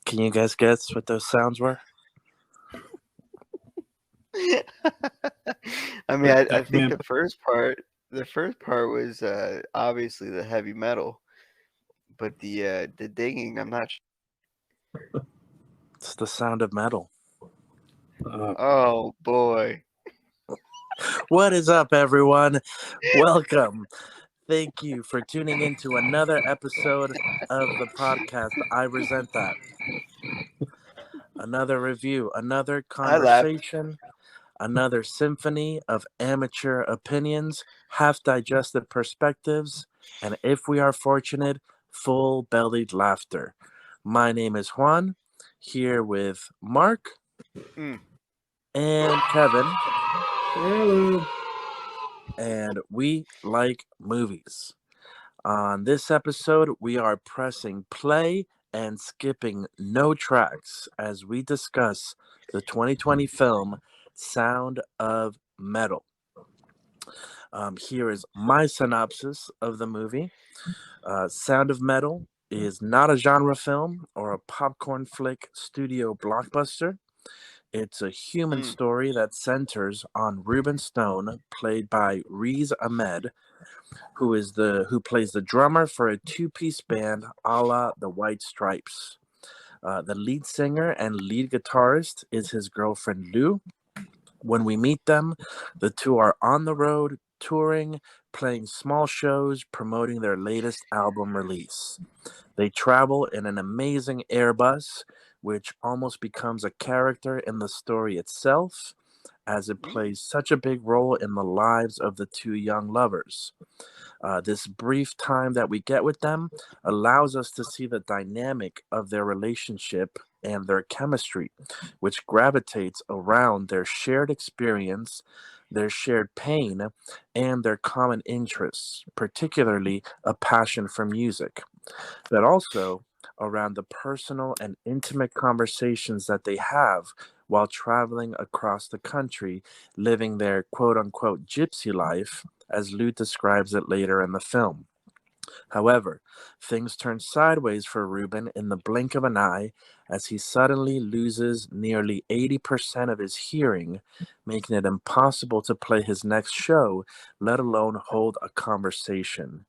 Can you guys guess what those sounds were? I mean, I think the first part was obviously the heavy metal, but the dinging, I'm not. It's the sound of metal. Oh boy. What is up, everyone? Welcome. Thank you for tuning in to another episode of the podcast. I Resent That. Another review, another I laughed. conversation, another symphony of amateur opinions, half digested perspectives, and if we are fortunate, full bellied laughter. My name is Juan, here with Marc Mm. and Kevin, Hello. and we like movies. On this episode, we are pressing play and skipping no tracks as we discuss the 2020 film Sound of Metal. Here is my synopsis of the movie. Sound of Metal is not a genre film or a popcorn flick studio blockbuster. It's a human Mm. story that centers on Ruben Stone, played by Riz Ahmed, who plays the drummer for a two-piece band a la the White Stripes. The lead singer and lead guitarist is his girlfriend Lou. When we meet them, the two are on the road, touring, playing small shows, promoting their latest album release. They travel in an amazing Airbus, which almost becomes a character in the story itself, as it plays such a big role in the lives of the two young lovers. This brief time that we get with them allows us to see the dynamic of their relationship and their chemistry, which gravitates around their shared experience, their shared pain, and their common interests, particularly a passion for music, but also around the personal and intimate conversations that they have while traveling across the country, living their quote unquote gypsy life, as Lou describes it later in the film. However, things turn sideways for Ruben in the blink of an eye as he suddenly loses nearly 80% of his hearing, making it impossible to play his next show, let alone hold a conversation.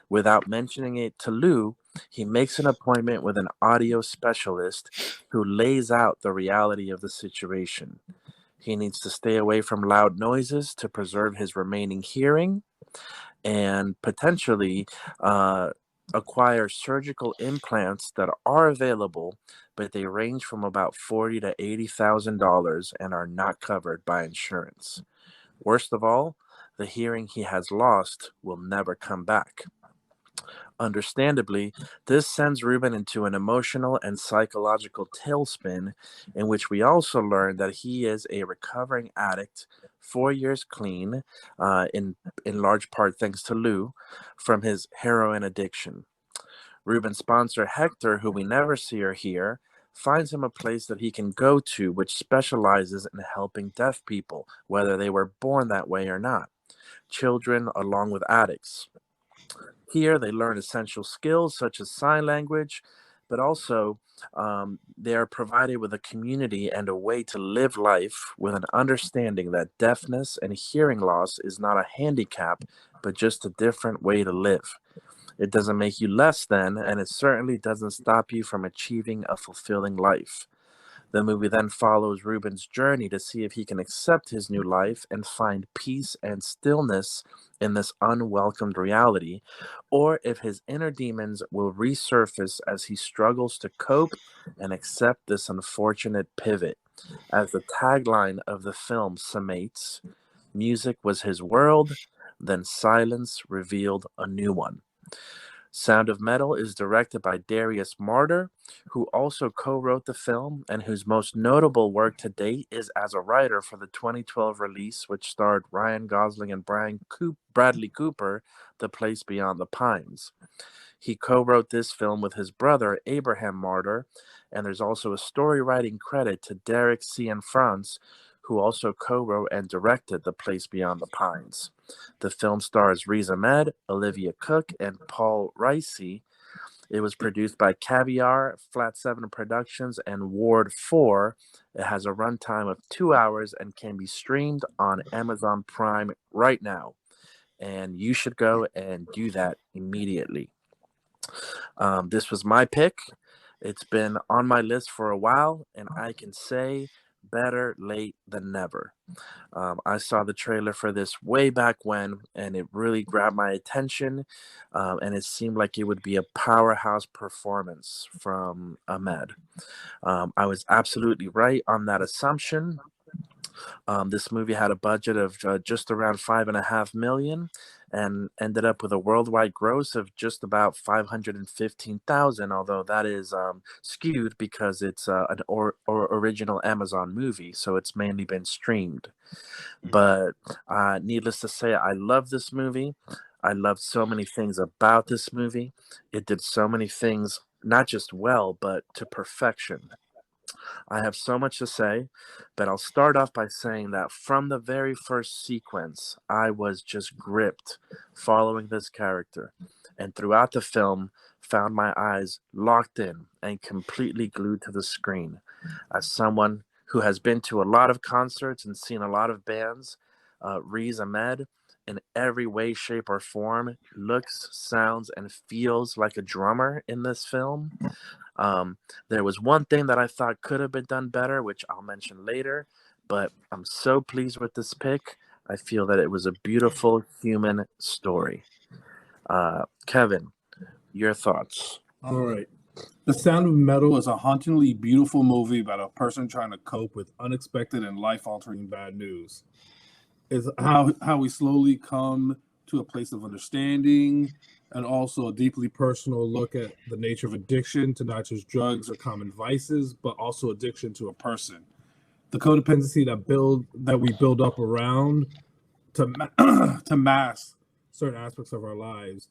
Without mentioning it to Lou, he makes an appointment with an audio specialist who lays out the reality of the situation. He needs to stay away from loud noises to preserve his remaining hearing and potentially uh, acquire surgical implants that are available, but they range from about $40,000 to $80,000 and are not covered by insurance. Worst of all, the hearing he has lost will never come back. Understandably, this sends Ruben into an emotional and psychological tailspin in which we also learn that he is a recovering addict, 4 years clean, in large part thanks to Lou, from his heroin addiction. Ruben's sponsor, Hector, who we never see or hear, finds him a place that he can go to which specializes in helping deaf people, whether they were born that way or not, children along with addicts. Here, they learn essential skills such as sign language, but also they are provided with a community and a way to live life with an understanding that deafness and hearing loss is not a handicap, but just a different way to live. It doesn't make you less than, and it certainly doesn't stop you from achieving a fulfilling life. The movie then follows Ruben's journey to see if he can accept his new life and find peace and stillness in this unwelcomed reality, or if his inner demons will resurface as he struggles to cope and accept this unfortunate pivot. As the tagline of the film summates, music was his world, then silence revealed a new one. Sound of Metal is directed by Darius Marder, who also co-wrote the film and whose most notable work to date is as a writer for the 2012 release, which starred Ryan Gosling and Bradley Cooper, The Place Beyond the Pines. He co-wrote this film with his brother Abraham Marder, and there's also a story writing credit to Derek Cianfrance, who also co-wrote and directed The Place Beyond the Pines. The film stars Riz Ahmed, Olivia Cooke, and Paul Rici. It was produced by Caviar, Flat 7 Productions, and Ward 4. It has a runtime of 2 hours and can be streamed on Amazon Prime right now. And you should go and do that immediately. This was my pick. It's been on my list for a while, and I can say better late than never. I saw the trailer for this way back when, and it really grabbed my attention. And it seemed like it would be a powerhouse performance from Ahmed. I was absolutely right on that assumption. This movie had a budget of just around 5.5 million, and ended up with a worldwide gross of just about 515,000. Although that is skewed because it's an original Amazon movie, so it's mainly been streamed. But needless to say, I love this movie. I loved so many things about this movie. It did so many things, not just well, but to perfection. I have so much to say, but I'll start off by saying that from the very first sequence, I was just gripped following this character, and throughout the film, found my eyes locked in and completely glued to the screen. As someone who has been to a lot of concerts and seen a lot of bands, Riz Ahmed, in every way, shape, or form, looks, sounds, and feels like a drummer in this film. Um, there was one thing that I thought could have been done better, which I'll mention later, but I'm so pleased with this pick. I feel that it was a beautiful human story. Kevin, your thoughts? All right. The Sound of Metal is a hauntingly beautiful movie about a person trying to cope with unexpected and life-altering bad news. It's how we slowly come to a place of understanding, and also a deeply personal look at the nature of addiction to not just drugs or common vices, but also addiction to a person. The codependency that we build up around to mask certain aspects of our lives.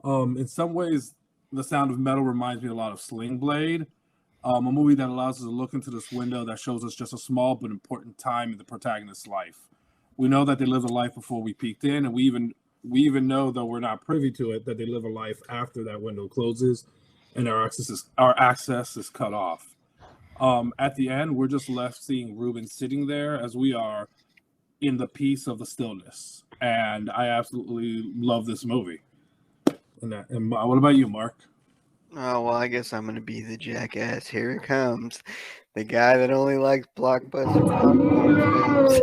In some ways, The Sound of Metal reminds me a lot of Sling Blade, a movie that allows us to look into this window that shows us just a small but important time in the protagonist's life. We know that they lived a life before we peeked in, and we even know, though we're not privy to it, that they live a life after that window closes and our access is cut off. At the end, we're just left seeing Ruben sitting there as we are, in the peace of the stillness. And I absolutely love this movie. And what about you, Mark? Oh, well, I guess I'm going to be the jackass. Here it comes. The guy that only likes blockbuster popcorn films.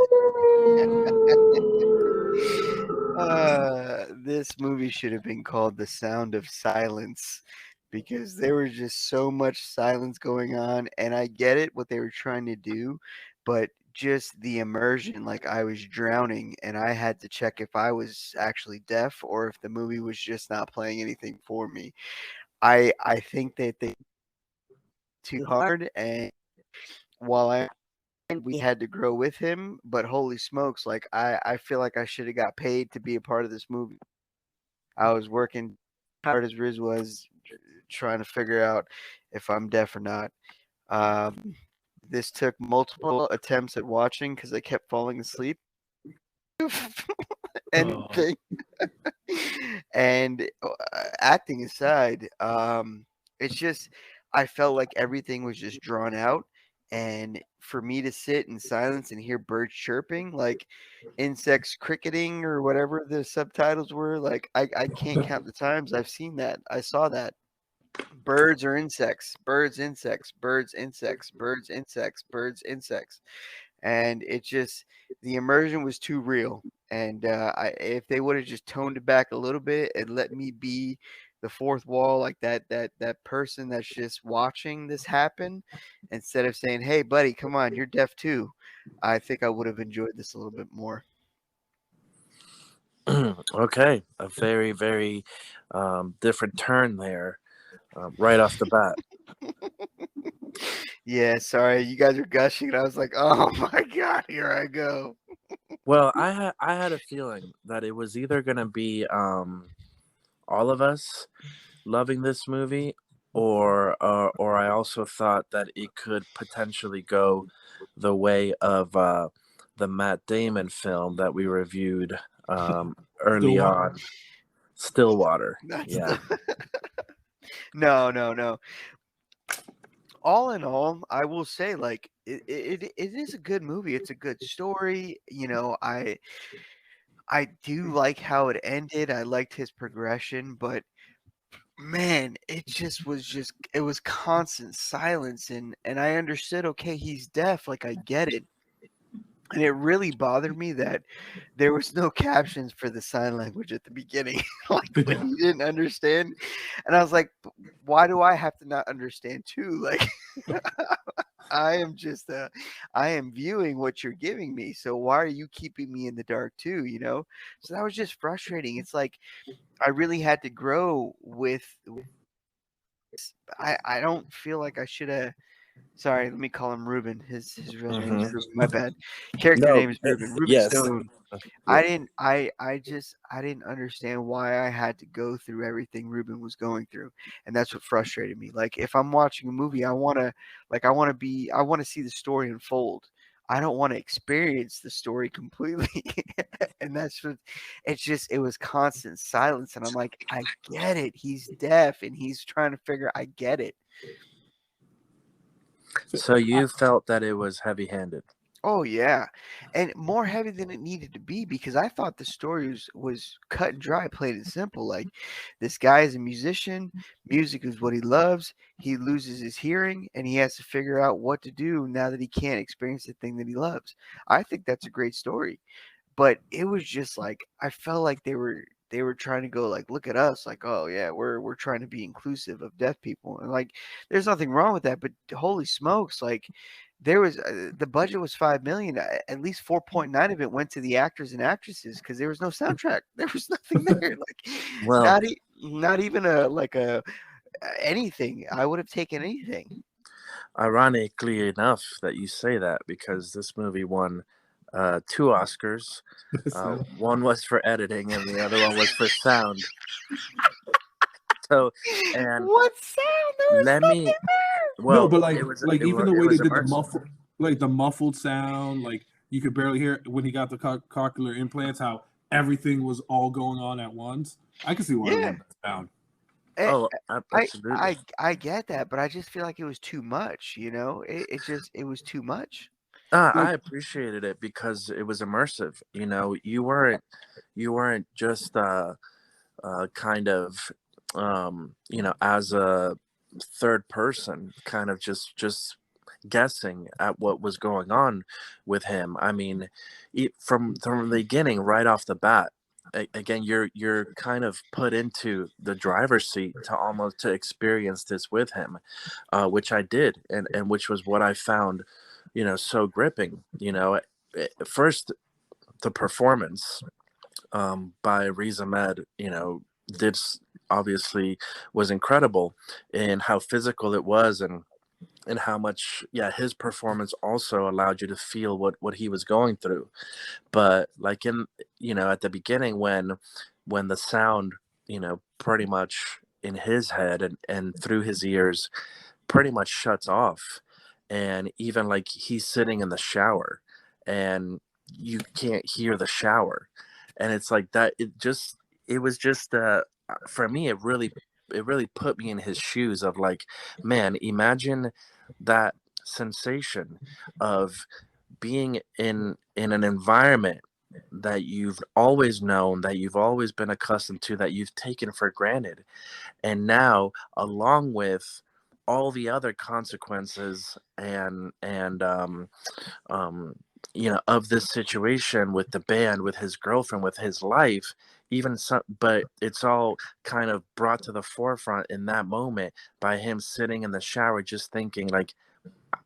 This movie should have been called The Sound of Silence, because there was just so much silence going on, and I get it what they were trying to do, but just the immersion, like I was drowning and I had to check if I was actually deaf or if the movie was just not playing anything for me. I think that they too hard, and while we had to grow with him, but holy smokes, like I feel like I should have got paid to be a part of this movie. I was working hard as Riz was, trying to figure out if I'm deaf or not. Um, this took multiple attempts at watching because I kept falling asleep. Anything. And acting aside, it's just I felt like everything was just drawn out, and for me to sit in silence and hear birds chirping, like insects cricketing or whatever the subtitles were, like I can't count the times I've seen that. I saw that. Birds or insects, birds, insects, birds, insects, birds, insects, birds, insects, and it just the immersion was too real. And if they would have just toned it back a little bit and let me be the fourth wall, like that person that's just watching this happen, instead of saying, "Hey, buddy, come on, you're deaf too," I think I would have enjoyed this a little bit more. Okay, a very, very different turn there, right off the bat. Yeah, sorry, you guys are gushing, and I was like, "Oh my god, here I go." Well, I had a feeling that it was either gonna be all of us, loving this movie, or I also thought that it could potentially go the way of the Matt Damon film that we reviewed early Stillwater. on, Stillwater. That's Yeah. no. All in all, I will say, like, it is a good movie. It's a good story. I do like how it ended. I liked his progression, but man, it was constant silence, and I understood, okay, he's deaf, like, I get it. And it really bothered me that there was no captions for the sign language at the beginning, like when Yeah. you didn't understand. And I was like, why do I have to not understand too? Like, I am just I am viewing what you're giving me. So why are you keeping me in the dark too, you know? So that was just frustrating. It's like I really had to grow with I don't feel like I should have. Sorry, let me call him Ruben. His real name is Hmm. Ruben. My bad. Character No. name is Ruben. Ruben Yes. Stone. Yeah. I didn't understand why I had to go through everything Ruben was going through. And that's what frustrated me. Like if I'm watching a movie, I want to see the story unfold. I don't want to experience the story completely. And that's what it was constant silence. And I'm like, I get it. He's deaf and he's trying to figure I get it. So you felt that it was heavy-handed. Oh yeah, and more heavy than it needed to be because I thought the story was cut and dry, plain and simple. Like this guy is a musician, music is what he loves. He loses his hearing, and he has to figure out what to do now that he can't experience the thing that he loves. I think that's a great story, but it was just like I felt like they were trying to go like, look at us, like, oh yeah, we're trying to be inclusive of deaf people, and like, there's nothing wrong with that, but holy smokes, like there was the budget was 5 million. At least 4.9 of it went to the actors and actresses because there was no soundtrack. There was nothing there. Like Well, not even a like a anything. I would have taken anything. ironically enough that you say that because this movie won two Oscars. One was for editing and the other one was for sound. So, and What sound? There was let nothing me. there. No, Well, but it even was the it way they was did the immersive. muffled, like the muffled sound, like you could barely hear it when he got the cochlear implants. How everything was all going on at once. I can see why it Yeah. went down. Oh, I absolutely. I get that, but I just feel like it was too much, you know? It was too much. Like I appreciated it because it was immersive. You know, you weren't just kind of you know, as a third person kind of just guessing at what was going on with him. I mean, from the beginning, right off the bat, again, you're kind of put into the driver's seat to almost to experience this with him, which I did, and which was what I found, you know, so gripping. You know, first the performance by Riz Ahmed, you know, did obviously was incredible in how physical it was and how much his performance also allowed you to feel what he was going through. But like in, you know, at the beginning when the sound, you know, pretty much in his head and through his ears pretty much shuts off, and even like he's sitting in the shower and you can't hear the shower, and it's like that, it was just for me it really put me in his shoes of like, man, imagine that sensation of being in an environment that you've always known, that you've always been accustomed to, that you've taken for granted, and now along with all the other consequences and um you know, of this situation with the band, with his girlfriend, with his life, even some, but it's all kind of brought to the forefront in that moment by him sitting in the shower just thinking like,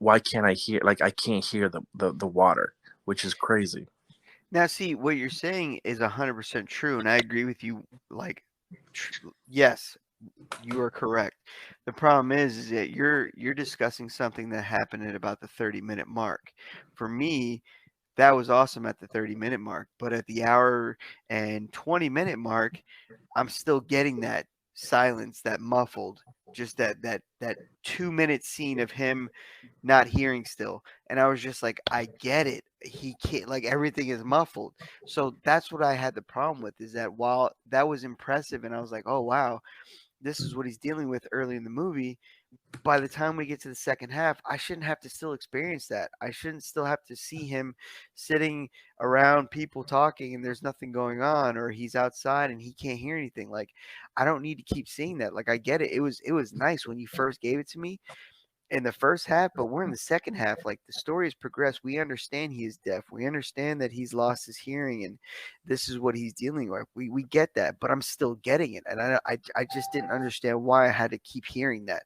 why can't I hear, like I can't hear the water, which is crazy. Now, see, what you're saying is 100% true, and I agree with you. Like, yes, you are correct. The problem is that you're discussing something that happened at about the 30-minute mark. For me, that was awesome at the 30-minute mark, but at the hour and 20-minute mark, I'm still getting that silence, that muffled, just that 2-minute scene of him not hearing still. And I was just like, I get it. He can't, like, everything is muffled. So that's what I had the problem with, is that while that was impressive and I was like, oh wow, this is what he's dealing with early in the movie, by the time we get to the second half, I shouldn't have to still experience that. I shouldn't still have to see him sitting around people talking and there's nothing going on, or he's outside and he can't hear anything. Like, I don't need to keep seeing that. Like, I get it. It was nice when you first gave it to me in the first half, but we're in the second half. Like, the story has progressed. We understand he is deaf. We understand that he's lost his hearing and this is what he's dealing with. We get that, but I'm still getting it. And I just didn't understand why I had to keep hearing that.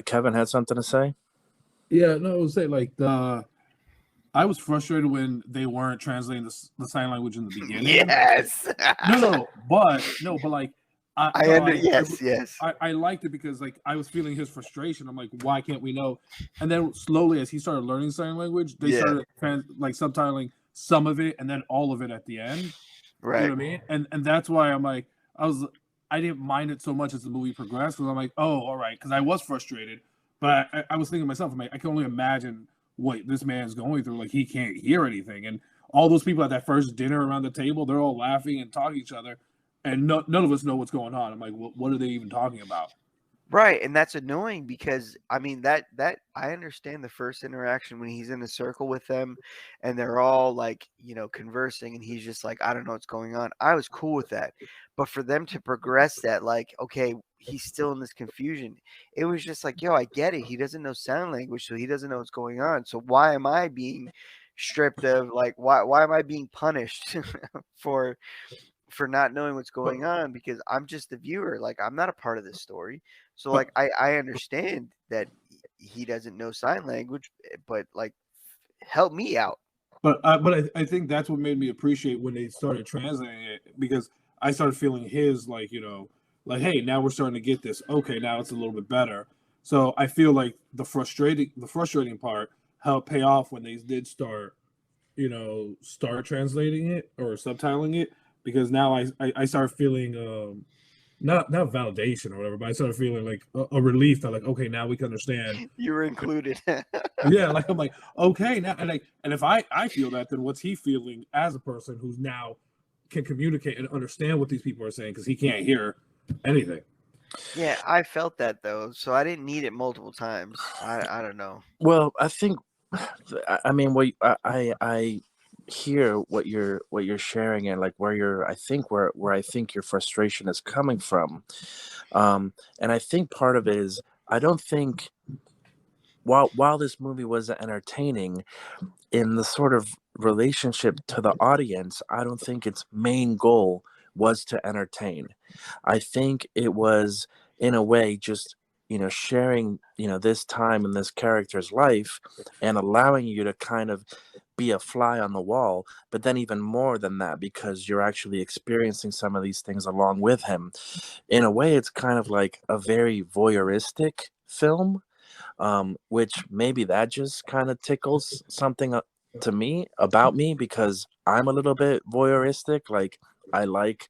Kevin had something to say. Yeah, no, I would say like I was frustrated when they weren't translating the sign language in the beginning. Yes. but like yes. I liked it because like I was feeling his frustration. I'm like, why can't we know? And then slowly, as he started learning sign language, they started subtitling some of it and then all of it at the end. Right. You know what I mean? And that's why I'm like, I didn't mind it so much as the movie progressed, because I'm like, oh, all right, because I was frustrated, but I was thinking to myself, I'm like, I can only imagine what this man's going through. Like, he can't hear anything, and all those people at that first dinner around the table, they're all laughing and talking to each other, and none of us know what's going on. I'm like, what are they even talking about? Right, and that's annoying because I mean that I understand the first interaction when he's in a circle with them and they're all like, conversing and he's just like, I don't know what's going on. I was cool with that. But for them to progress that, like, okay, he's still in this confusion. It was just like, yo, I get it. He doesn't know sign language, so he doesn't know what's going on. So why am I being stripped of, like, why am I being punished for not knowing what's going on, because I'm just the viewer. Like, I'm not a part of this story. So like I understand that he doesn't know sign language, but like, help me out. But I think that's what made me appreciate when they started translating it, because I started feeling his, like, like, hey, now we're starting to get this. Okay, now it's a little bit better. So I feel like the frustrating part helped pay off when they did start translating it or subtitling it, because now I started feeling not validation or whatever, but I started feeling like a relief that, like, okay, now we can understand. You were included. Yeah, like, I'm like, okay, now, and if I feel that, then what's he feeling as a person who's now can communicate and understand what these people are saying, because he can't hear anything. Yeah, I felt that though, so I didn't need it multiple times. I don't know. Well, I think, I mean, I hear what you're sharing, and like where I think your frustration is coming from, and I think part of it is, I don't think, while this movie was entertaining in the sort of relationship to the audience, I don't think its main goal was to entertain. I think it was, in a way, just sharing this time in this character's life and allowing you to kind of be a fly on the wall, but then even more than that, because you're actually experiencing some of these things along with him. In a way, it's kind of like a very voyeuristic film, which maybe that just kind of tickles something to me about me, because I'm a little bit voyeuristic. Like, I like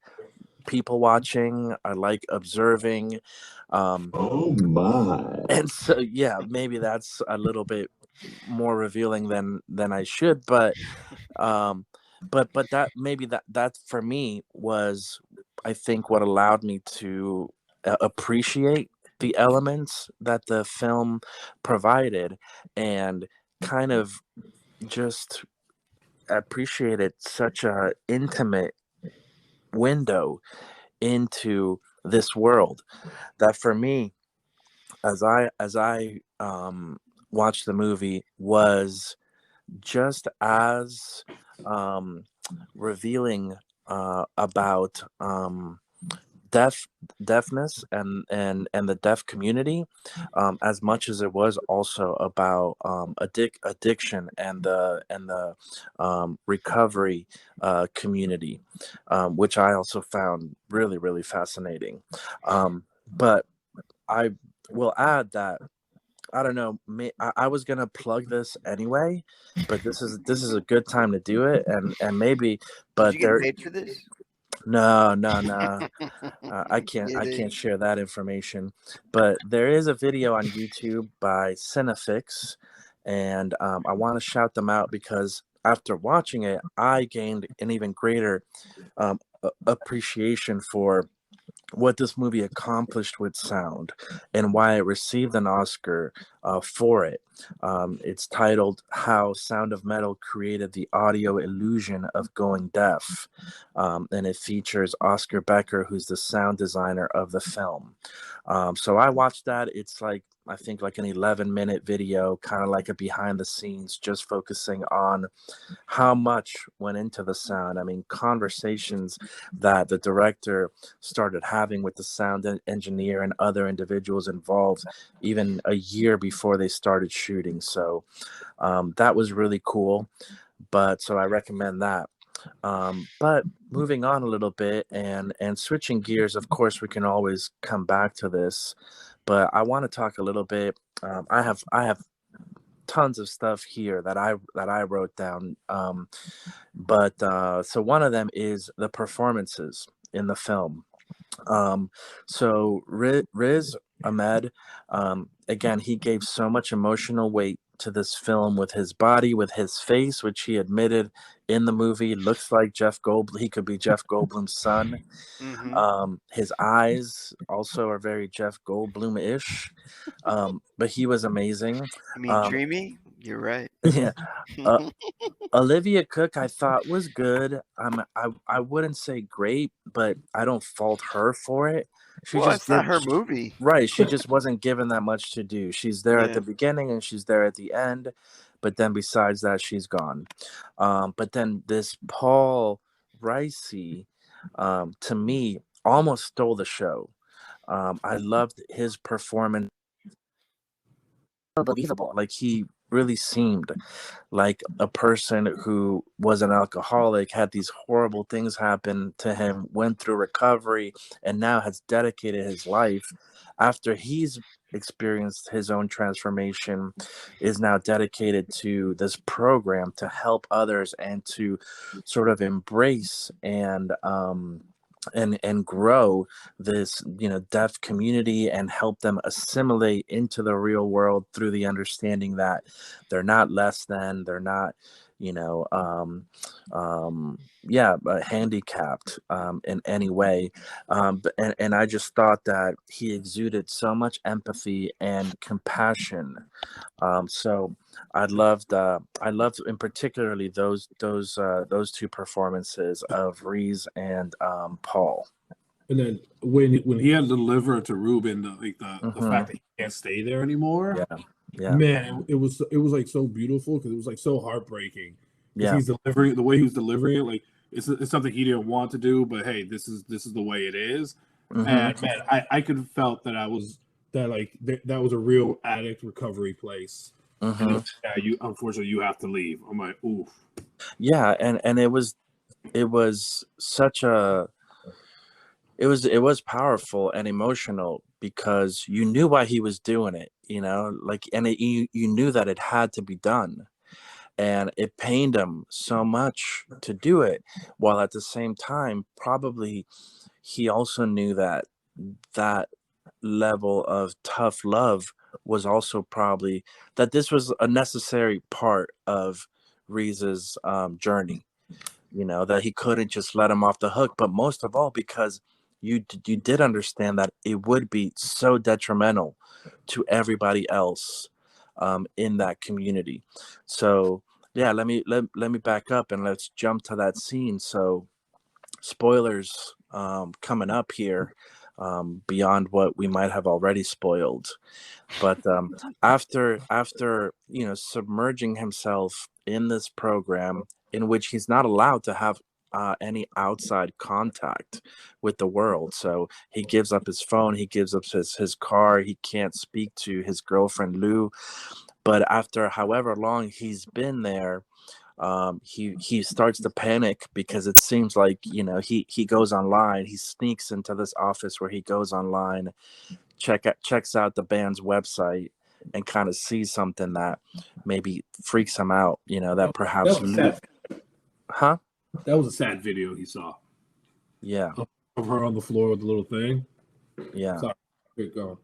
people watching, I like observing. Oh my. And so, yeah, maybe that's a little bit more revealing than I should, but that maybe that for me was, I think, what allowed me to appreciate the elements that the film provided, and kind of just appreciated such a intimate window into this world, that for me, as I watched the movie, was just as revealing about deafness and the deaf community, as much as it was also about addiction and the recovery community, which I also found really, really fascinating. But I will add that, I don't know, I was gonna plug this anyway, but this is a good time to do it, and maybe, but Did you get paid for this? No, no, no. I can't Kidding. share that information. But there is a video on YouTube by Cinefix, and I want to shout them out because after watching it, I gained an even greater appreciation for what this movie accomplished with sound and why it received an Oscar for it. It's titled How Sound of Metal Created the Audio Illusion of Going Deaf. And it features Oscar Becker, who's the sound designer of the film. So I watched that. It's like, I think like an 11-minute video, kind of like a behind the scenes, just focusing on how much went into the sound. I mean, conversations that the director started having with the sound engineer and other individuals involved even a year before they started shooting. So that was really cool. But so I recommend that. But moving on a little bit and switching gears, of course, we can always come back to this. But I want to talk a little bit. I have tons of stuff here that I wrote down. But so one of them is the performances in the film. So Riz Ahmed, again, he gave so much emotional weight to this film with his body, with his face, which he admitted in the movie looks like Jeff Goldblum. He could be Jeff Goldblum's son. His eyes also are very Jeff Goldblum-ish. But he was amazing. You mean dreamy? You're right. Yeah. Olivia Cooke, I thought was good. I wouldn't say great, but I don't fault her for it. Well, it's not her movie. Right. She just wasn't given that much to do. She's there at the beginning and she's there at the end, but then besides that, she's gone. But then this Paul Rici, to me, almost stole the show. I loved his performance. Unbelievable. Like he really seemed like a person who was an alcoholic, had these horrible things happen to him, went through recovery, and now has dedicated his life after he's experienced his own transformation, is now dedicated to this program to help others and to sort of embrace and grow this deaf community and help them assimilate into the real world through the understanding that they're not less than, they're not handicapped in any way. And I just thought that he exuded so much empathy and compassion. So I loved in particularly those two performances of Reese and Paul. And then when he had to deliver to Ruben the fact that he can't stay there anymore, man, it was like so beautiful because it was like so heartbreaking. Yeah, he's delivering the way he was delivering it, like it's something he didn't want to do, but hey, this is the way it is. And man, I could have felt that that was a real addict recovery place. Unfortunately you have to leave. I'm like, oof. Yeah, and it was such a it was powerful and emotional because you knew why he was doing it, and you knew that it had to be done, and it pained him so much to do it, while at the same time probably he also knew that level of tough love was also probably that this was a necessary part of Reese's journey, that he couldn't just let him off the hook, but most of all because you did understand that it would be so detrimental to everybody else in that community. So yeah, let me back up and let's jump to that scene. So spoilers coming up here, beyond what we might have already spoiled, but after submerging himself in this program in which he's not allowed to have any outside contact with the world, so he gives up his phone, he gives up his car, he can't speak to his girlfriend Lou, but after however long he's been there, he starts to panic because it seems like he goes online, he sneaks into this office where he goes online, checks out the band's website, and kind of sees something that maybe freaks him out, that perhaps that was a sad video he saw. Yeah. of her on the floor with the little thing. Yeah. Sorry, keep going.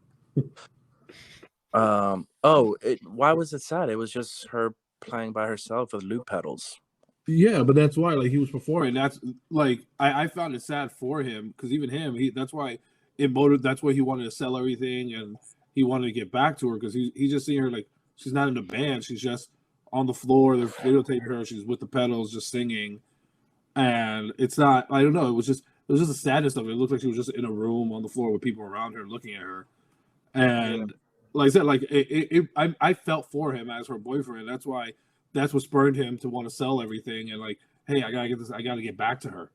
Why was it sad? It was just her playing by herself with loop pedals. Yeah, but that's why, like, he was performing. That's like I found it sad for him because even him, that's why it motivated. That's why he wanted to sell everything and he wanted to get back to her because he's just seeing her like she's not in the band. She's just on the floor. They're videotaping her. She's with the pedals, just singing, and it's not. I don't know. It was just the sadness of it. It looked like she was just in a room on the floor with people around her looking at her, and like I said, like I felt for him as her boyfriend. That's what spurred him to want to sell everything and like, hey, I gotta get this. I gotta get back to her.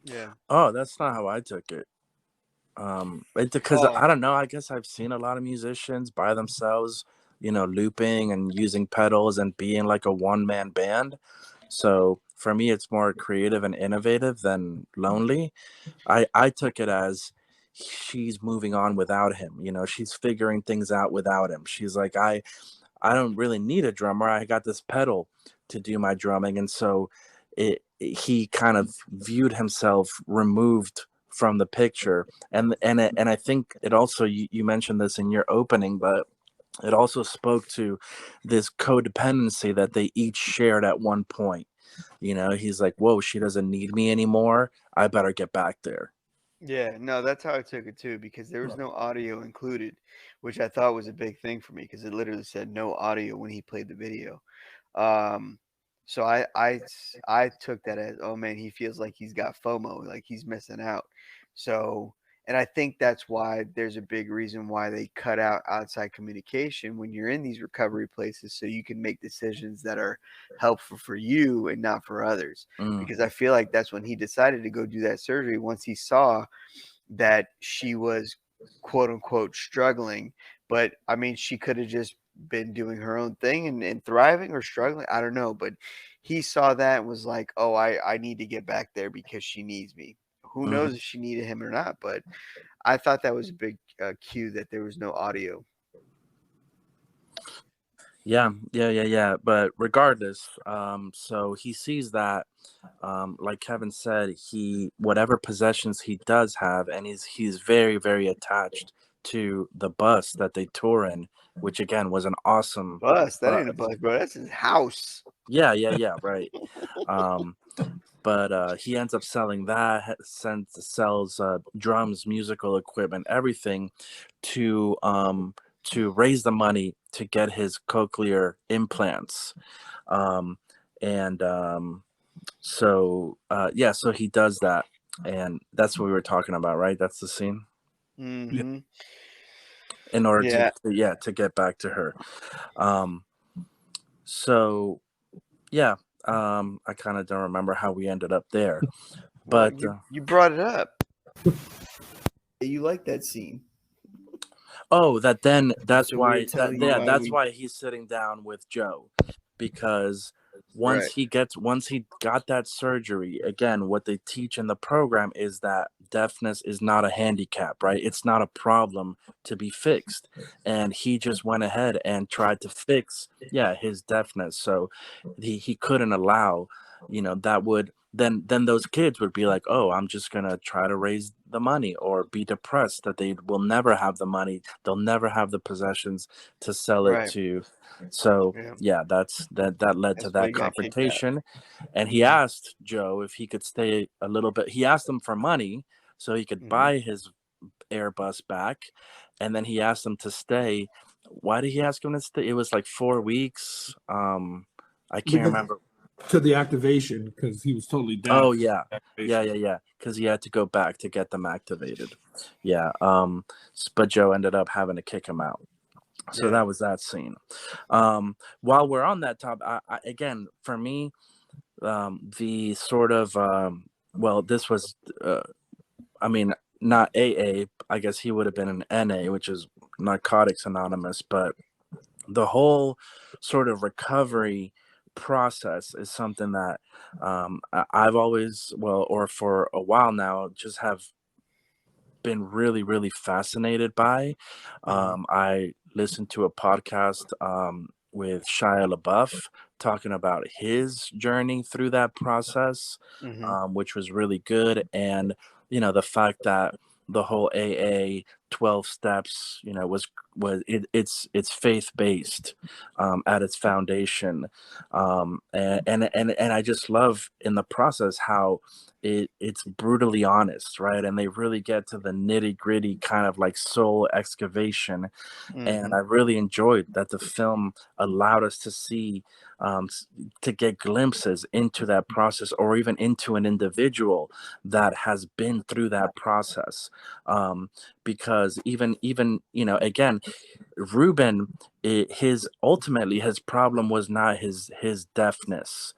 Yeah. Oh, that's not how I took it. Because I don't know. I guess I've seen a lot of musicians by themselves, looping and using pedals and being like a one-man band. So for me, it's more creative and innovative than lonely. I took it as she's moving on without him. She's figuring things out without him. She's like, I don't really need a drummer. I got this pedal to do my drumming. And so he kind of viewed himself removed from the picture. And I think it also, you mentioned this in your opening, but it also spoke to this codependency that they each shared at one point. He's like, whoa, she doesn't need me anymore. I better get back there. Yeah, no, that's how I took it too, because there was no audio included, which I thought was a big thing for me because it literally said no audio when he played the video. Um, so I took that as, oh man, he feels like he's got FOMO, like he's missing out. So, and I think that's why there's a big reason why they cut out outside communication when you're in these recovery places, so you can make decisions that are helpful for you and not for others. Because I feel like that's when he decided to go do that surgery once he saw that she was quote unquote struggling. But I mean, she could have just been doing her own thing and thriving, or struggling. I don't know. But he saw that and was like, oh, I need to get back there because she needs me. Who knows if she needed him or not? But I thought that was a big cue that there was no audio. Yeah. But regardless, so he sees that, like Kevin said, whatever possessions he does have, and he's very, very attached to the bus that they tour in, which again was an awesome bus. That ain't a bus, bro. That's his house. Yeah, right. But he ends up selling that, sells drums, musical equipment, everything to raise the money to get his cochlear implants. So he does that, and that's what we were talking about, right? That's the scene. Mm-hmm. In order to get back to her. I kind of don't remember how we ended up there, well, but you brought it up. You like that scene. That's So why why he's sitting down with Joe, because once he got that surgery, again, what they teach in the program is that deafness is not a handicap, right? It's not a problem to be fixed. And he just went ahead and tried to fix his deafness. So he couldn't allow, that would then those kids would be like, oh, I'm just gonna try to raise the money, or be depressed that they will never have the money, they'll never have the possessions to sell it to. So that led to that confrontation. And he asked Joe if he could stay a little bit. He asked him for money so he could buy his Airbus back, and then he asked him to stay. Why did he ask him to stay? It was like 4 weeks. I can't remember. To the activation, because he was totally deaf. Oh yeah. Because he had to go back to get them activated. Yeah. But Joe ended up having to kick him out. So that was that scene. While we're on that topic, again, for me, the sort of this was, not AA. I guess he would have been an NA, which is Narcotics Anonymous, but the whole sort of recovery process is something that I've always, or for a while now, just have been really, really fascinated by. I listened to a podcast with Shia LaBeouf talking about his journey through that process, which was really good. And the fact that the whole AA 12 steps, it's faith based at its foundation. And I just love in the process how it's brutally honest, right? And they really get to the nitty gritty kind of like soul excavation. And I really enjoyed that the film allowed us to see, to get glimpses into that process, or even into an individual that has been through that process. Because even again, Ruben, his problem was not his deafness.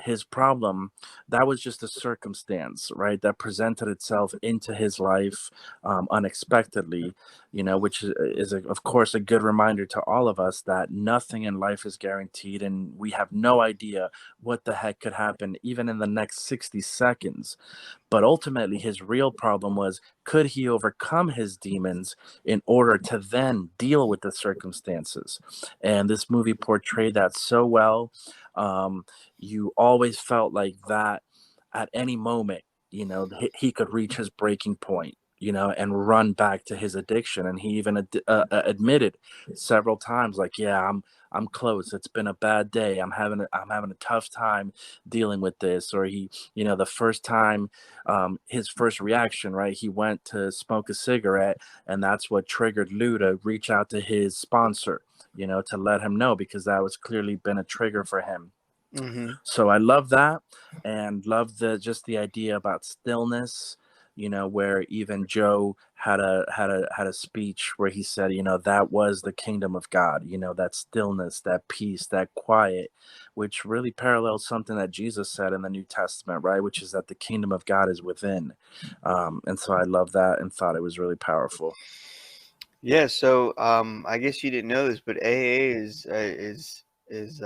His problem, that was just a circumstance, right, that presented itself into his life unexpectedly. Which is of course a good reminder to all of us that nothing in life is guaranteed, and we have no idea what the heck could happen even in the next 60 seconds. But ultimately, his real problem was, could he overcome his demons in order to then deal with the circumstances? And this movie portrayed that so well. You always felt like that at any moment, he could reach his breaking point, and run back to his addiction. And he even admitted several times, like, yeah, I'm close. It's been a bad day. I'm having a tough time dealing with this. Or he, the first time, his first reaction, right, he went to smoke a cigarette, and that's what triggered Lou to reach out to his sponsor, to let him know, because that was clearly been a trigger for him. So I love that, and love the idea about stillness, where even Joe had a speech where he said, that was the kingdom of God, that stillness, that peace, that quiet, which really parallels something that Jesus said in the New Testament, right? Which is that the kingdom of God is within. And so I love that and thought it was really powerful. Yeah. So I guess you didn't know this, but AA is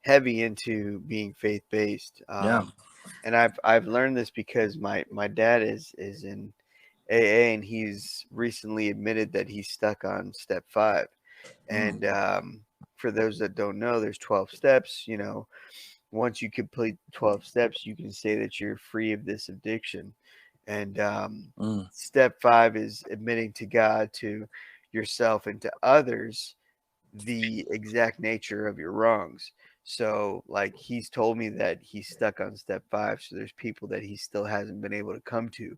heavy into being faith based. Yeah. And I've learned this because my dad is in AA, and he's recently admitted that he's stuck on step 5. And for those that don't know, there's 12 steps. Once you complete 12 steps, you can say that you're free of this addiction. And step 5 is admitting to God, to yourself, and to others the exact nature of your wrongs. So, like, he's told me that he's stuck on step 5. So there's people that he still hasn't been able to come to,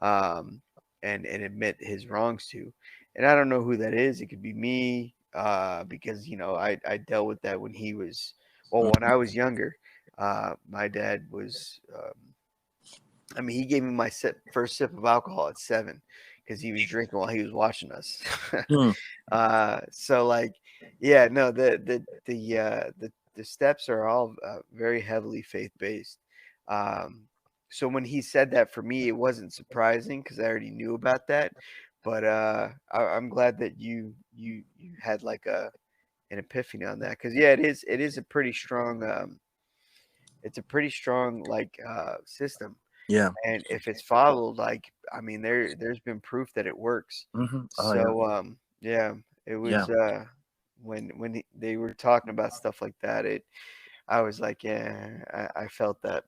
um, and admit his wrongs to. And I don't know who that is. It could be me, because I dealt with that when he was, well, when I was younger. My dad was, he gave me my first sip of alcohol at 7, because he was drinking while he was watching us. So, like, yeah, no, the steps are all very heavily faith based. So when he said that, for me, it wasn't surprising because I already knew about that. But I'm glad that you had like an epiphany on that, because yeah, it is a pretty strong it's a pretty strong like system. Yeah. And if it's followed, like, there's been proof that it works. Oh, So yeah, it was when they were talking about stuff like that, I was like, yeah, I felt that.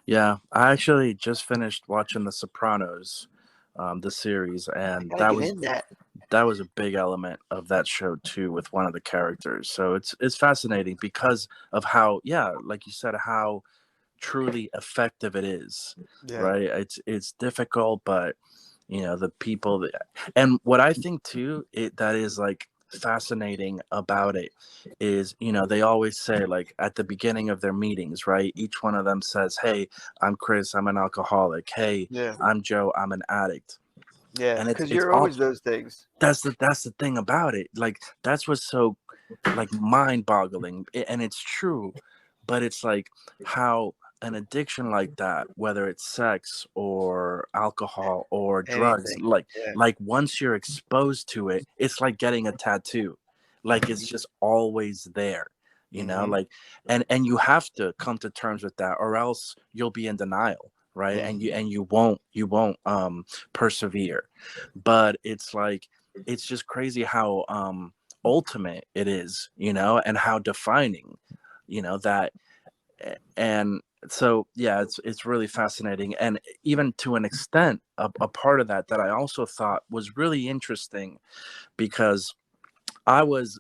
Yeah, I actually just finished watching The Sopranos, the series, I and gotta get in that. that was a big element of that show too, with one of the characters. So it's fascinating because of how, yeah, like you said, how truly effective it is, Yeah. right? It's difficult, but the people and what I think too, that is like fascinating about it is, they always say, like, at the beginning of their meetings, right, each one of them says, hey, I'm Chris, I'm an alcoholic. Hey, Yeah. I'm Joe, I'm an addict. Yeah, And because it's you're all, always those things. that's the thing about it. Like, that's what's so, like, mind boggling. And it's true, but it's like how an addiction like that, whether it's sex or alcohol or drugs, Anything. like Yeah. once you're exposed to it, it's like getting a tattoo. Like, it's just always there, like, and you have to come to terms with that, or else you'll be in denial, right? And you won't persevere. But it's like, it's just crazy how ultimate it is, and how defining, that. And So yeah, it's really fascinating, and even to an extent, a part of that I also thought was really interesting because I was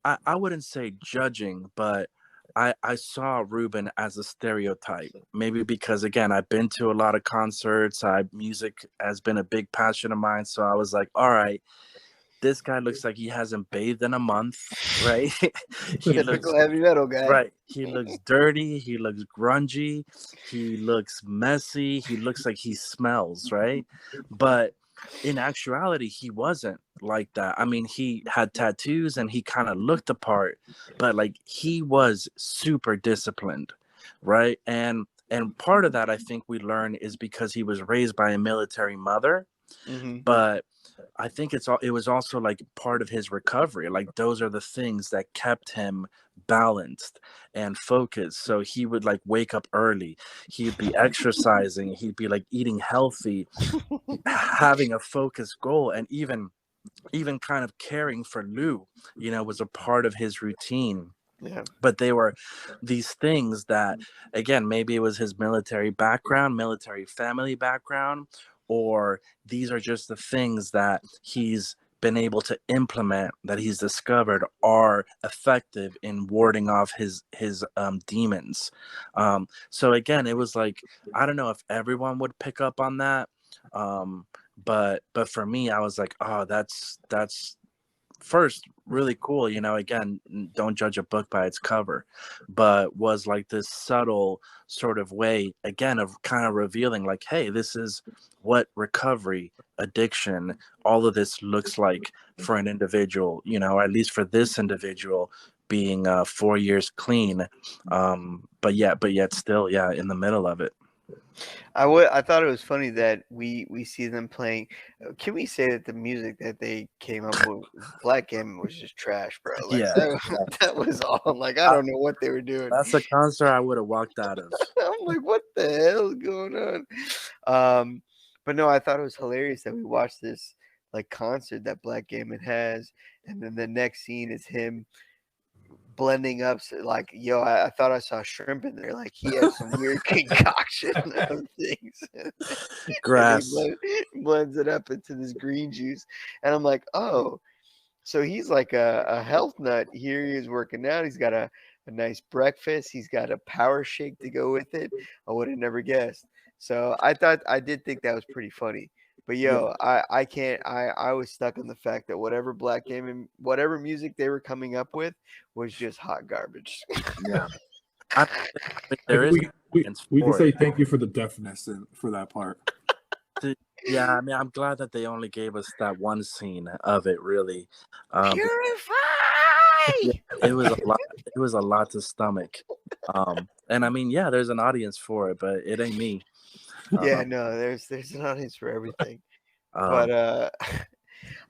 I wouldn't say judging, but I saw Ruben as a stereotype. Maybe because again, I've been to a lot of concerts. Music has been a big passion of mine. So I was like, all right, this guy looks like he hasn't bathed in a month, right? He looks Typical heavy metal guy. right. He looks dirty. He looks grungy. He looks messy. He looks like he smells, right? But in actuality, he wasn't like that. I mean, he had tattoos and he kind of looked the part, but like he was super disciplined, right? And part of that I think we learn is because he was raised by a military mother, Mm-hmm. but I think it was also like part of his recovery. Like those are the things that kept him balanced and focused. So he would like wake up early. He'd be exercising. He'd be like eating healthy, having a focused goal, and even kind of caring for Lou, was a part of his routine. Yeah. But they were these things that, again, maybe it was his military background, military family background, or these are just the things that he's been able to implement, that he's discovered are effective in warding off his demons. So again, it was like, I don't know if everyone would pick up on that, but for me, I was like, oh, that's first really cool. Again, don't judge a book by its cover, but was like this subtle sort of way, again, of kind of revealing like, hey, this is what recovery, addiction, all of this looks like for an individual, at least for this individual being 4 years clean, but yet still, yeah, in the middle of it. I thought it was funny that we see them playing. Can we say that the music that they came up with, Black Gammon, was just trash, bro? Like Yeah. that was all. Like I don't know what they were doing. That's a concert I would have walked out of. I'm like, what the hell is going on? But no, I thought it was hilarious that we watched this like concert that Black Gammon has, and then the next scene is him blending up. So like, yo, I thought I saw shrimp in there. Like he had some weird concoction of things. Grass. And he blends it up into this green juice, and I'm like, oh, so he's like a health nut. Here he is working out. He's got a nice breakfast. He's got a power shake to go with it. I would have never guessed. So I did think that was pretty funny. But yo, I can't. I was stuck on the fact that whatever Black Gammon, whatever music they were coming up with was just hot garbage. Yeah. I think there is we can say thank you for the deafness and for that part. Yeah, I mean, I'm glad that they only gave us that one scene of it. Really, Purify. yeah, it was a lot. It was a lot to stomach. And I mean, yeah, there's an audience for it, but it ain't me. Yeah, no, there's an audience for everything. Um, But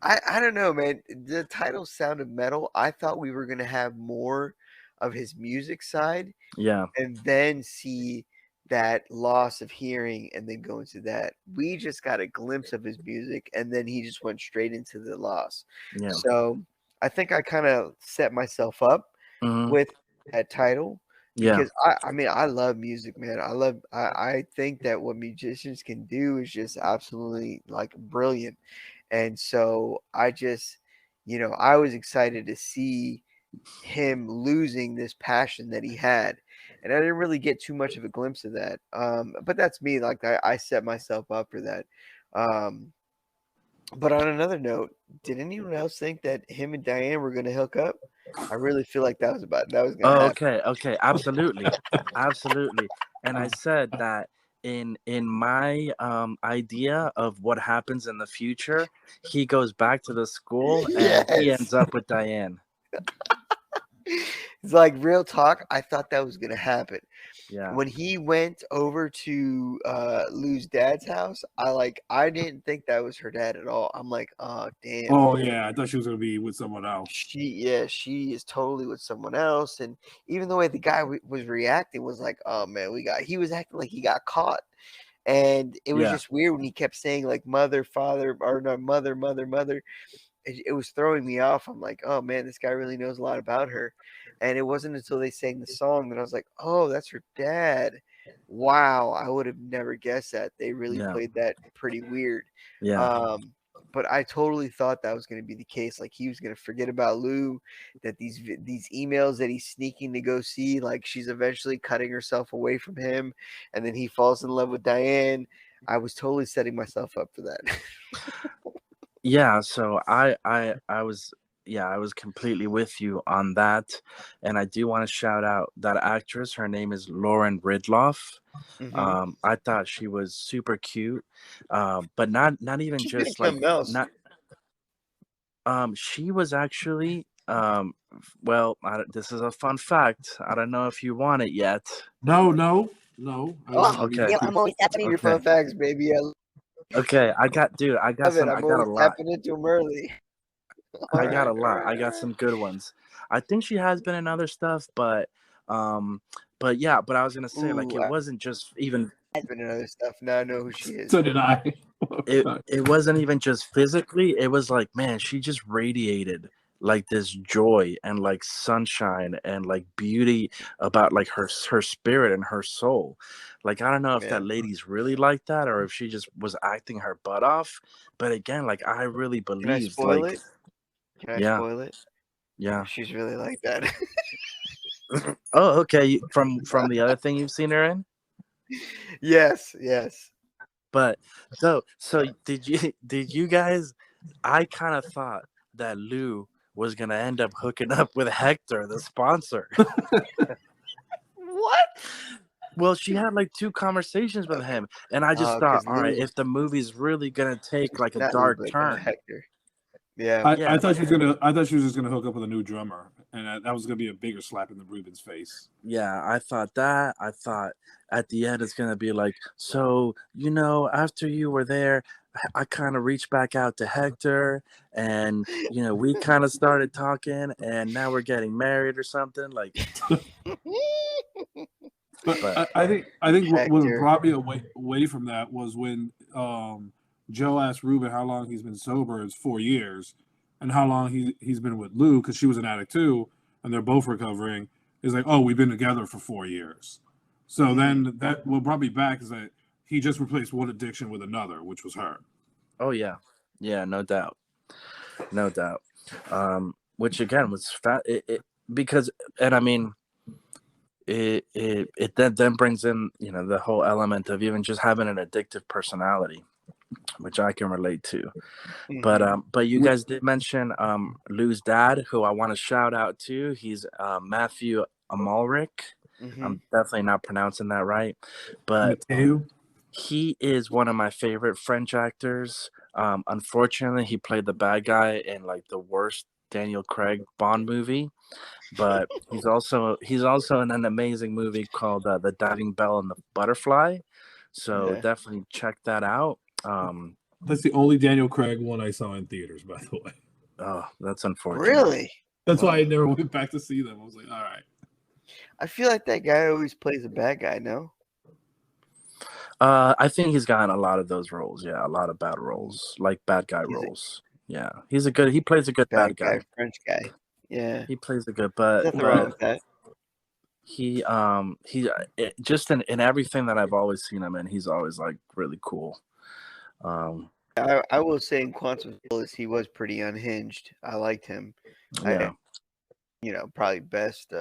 I don't know, man. The title Sound of Metal, I thought we were gonna have more of his music side yeah, and then see that loss of hearing and then go into that. We just got a glimpse of his music and then he just went straight into the loss. yeah, So I think I kind of set myself up mhm, with that title yeah, because I mean I love music, man. I think that what musicians can do is just absolutely like brilliant. And so I just, I was excited to see him losing this passion that he had. And I didn't really get too much of a glimpse of that. But that's me. Like I set myself up for that. But on another note, did anyone else think that him and Diane were going to hook up? I really feel like that was going to Oh, happen. okay, absolutely, absolutely. And I said that in my idea of what happens in the future, he goes back to the school and he Yes. ends up with Diane. It's like real talk. I thought that was going to happen. Yeah, When he went over to Lou's dad's house, I didn't think that was her dad at all. I'm like, oh damn. Oh yeah, I thought she was gonna be with someone else. She is totally with someone else. And even the way the guy was reacting was like, oh man, he was acting like he got caught. And it was yeah, just weird when he kept saying like mother, father, or no, mother, mother, mother. it was throwing me off. I'm like, oh man, this guy really knows a lot about her. And it wasn't until they sang the song that I was like, oh, that's her dad. Wow, I would have never guessed that. They really Yeah. played that pretty weird. Yeah. But I totally thought that was going to be the case. Like he was going to forget about Lou, that these emails that he's sneaking to go see, like she's eventually cutting herself away from him, and then he falls in love with Diane. I was totally setting myself up for that. Yeah, so I was I was completely with you on that, and I do want to shout out that actress. Her name is Lauren Ridloff. Mm-hmm. I thought she was super cute, but not even She's been in just like something else. not. She was actually well. This is a fun fact. I don't know if you want it yet. No. Oh, Okay. yeah, I'm always tapping into your fun facts, baby. I Okay, I got love it. some. I I'm got a always lot. tapping into them early. I got a lot. I got some good ones. I think she has been in other stuff, but yeah, but I was gonna say like Ooh, it wasn't just even I've been in other stuff. Now I know who she is. So did I. it wasn't even just physically, it was like, man, she just radiated like this joy and like sunshine and like beauty about like her spirit and her soul. Like I don't know if Yeah. that lady's really like that or if she just was acting her butt off, but again, like I really Can I believed spoil like it? Can I yeah, spoil it? yeah. She's really like that. Oh, okay. From the other thing you've seen her in, Yes. but so did you guys? I kind of thought that Lou was gonna end up hooking up with Hector, the sponsor. What? Well, she had like 2 conversations with him, and I just thought, Because all right, Lou, if the movie's really gonna take like a not Lou, dark but turn, Hector. Yeah. I thought she was gonna. I thought she was just gonna hook up with a new drummer, and that was gonna be a bigger slap in the Ruben's face. yeah, I thought that. I thought at the end it's gonna be like, so after you were there, I kind of reached back out to Hector, and we kind of started talking, and now we're getting married or something. Like, But I think what Hector. brought me away from that was when Joe asked Ruben how long he's been sober. It's 4 years, and how long he's been with Lou, because she was an addict too, and they're both recovering. Is like, oh, we've been together for 4 years. So then that what brought me back is that he just replaced one addiction with another, which was her. oh yeah, no doubt, no doubt. Which again was fat. Because, and I mean, it then brings in the whole element of even just having an addictive personality, which I can relate to. But you guys did mention Lou's dad, who I want to shout out to. He's Matthew Amalric. I'm definitely not pronouncing that right, but Mateo? he is one of my favorite French actors. Unfortunately, he played the bad guy in like the worst Daniel Craig Bond movie, but he's also in an amazing movie called The Diving Bell and the Butterfly. So definitely check that out. That's the only Daniel Craig one I saw in theaters, by the way. Oh, that's unfortunate. Really? That's why I never went back to see them. I was like, all right. I feel like that guy always plays a bad guy, no? I think he's gotten a lot of those roles. Yeah, a lot of bad roles, like bad guy roles. Yeah, he plays a good bad guy. French guy. Yeah. He plays a good, but Nothing wrong with that. he just in everything that I've always seen him in, he's always like really cool. I will say in Quantum of Solace, he was pretty unhinged. I liked him. Yeah. Probably best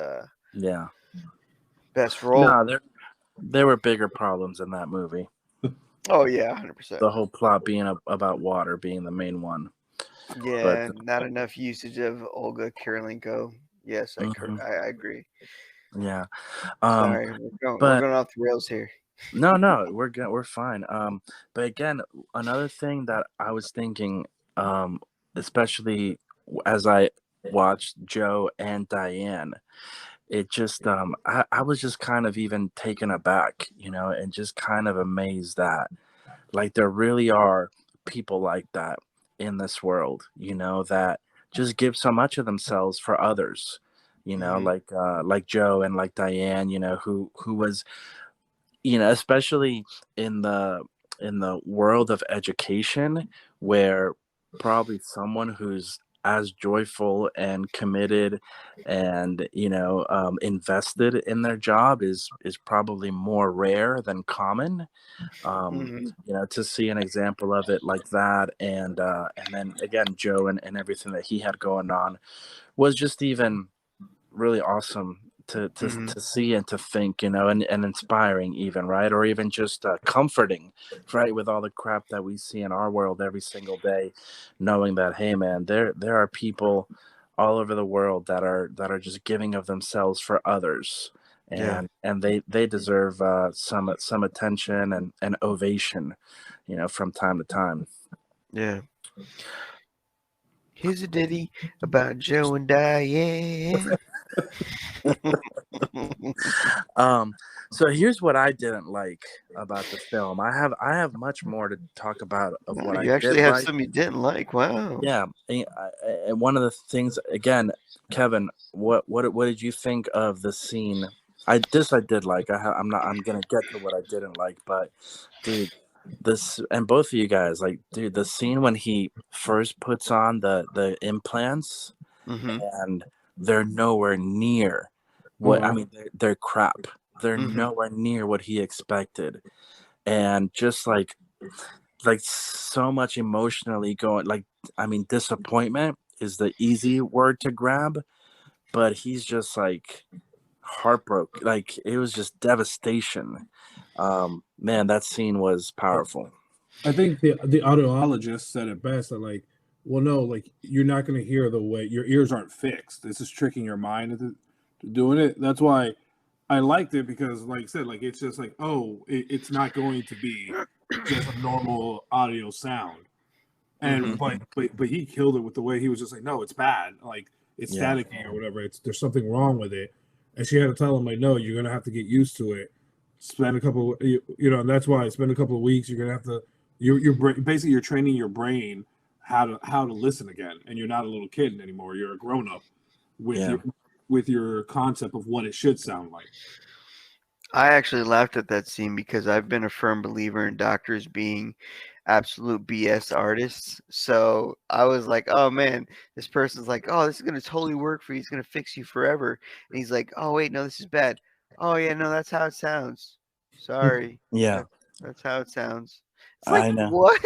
Yeah. best role. No, there were bigger problems in that movie. Oh yeah, 100%. The whole plot being about water being the main one. Yeah, not enough usage of Olga Kurylenko. Yes, I agree. Yeah. Sorry, we're going off the rails here. No, we're good. We're fine. But again, another thing that I was thinking, especially as I watched Joe and Diane, it just I was just kind of even taken aback, and just kind of amazed that like there really are people like that in this world, that just give so much of themselves for others, like Joe and like Diane, who was, especially in the world of education, where probably someone who's as joyful and committed and invested in their job is probably more rare than common. Hmm. To see an example of it like that, and then again Joe and everything that he had going on was just even really awesome Hmm. to see and to think, and inspiring even, right? Or even just comforting, right? With all the crap that we see in our world every single day, knowing that, hey man, there are people all over the world that are just giving of themselves for others, Yeah. and they deserve some attention and ovation, from time to time. Yeah. Here's a ditty about Joe and Diane. So here's what I didn't like about the film. I have much more to talk about of No, what I you actually did have like. some you didn't like. Wow. Yeah, and one of the things again, Kevin, what did you think of the scene? I did like. I'm gonna get to what I didn't like, but dude, this and both of you guys, like, dude, the scene when he first puts on the implants Mm-hmm. and they're nowhere near what I Mm-hmm. mean. They're crap. They're Mm-hmm. nowhere near what he expected, and just like so much emotionally going. Like, I mean, disappointment is the easy word to grab, but he's just like heartbroken. Like, it was just devastation. Man, that scene was powerful. I think the audiologist said it best. That like, well, no, like you're not going to hear the way your ears aren't fixed. This is tricking your mind into doing it. That's why I liked it because, like I said, like it's just like, oh, it's not going to be just a normal audio sound. Mm-hmm. And but he killed it with the way he was just like, no, it's bad. Like it's Yeah, staticky or whatever. There's something wrong with it. And she had to tell him like, no, you're gonna have to get used to it. Spend a couple, and that's why spend a couple of weeks. You're gonna have to. Basically you're training your brain how to listen again, and you're not a little kid anymore. You're a grown up with yeah, your concept of what it should sound like. I actually laughed at that scene because I've been a firm believer in doctors being absolute BS artists. So I was like, oh man, this person's like, oh, this is going to totally work for you. It's going to fix you forever. And he's like, oh, wait, no, this is bad. Oh, yeah, no, that's how it sounds. Sorry. yeah. That, that's how it sounds. It's like, I know. what?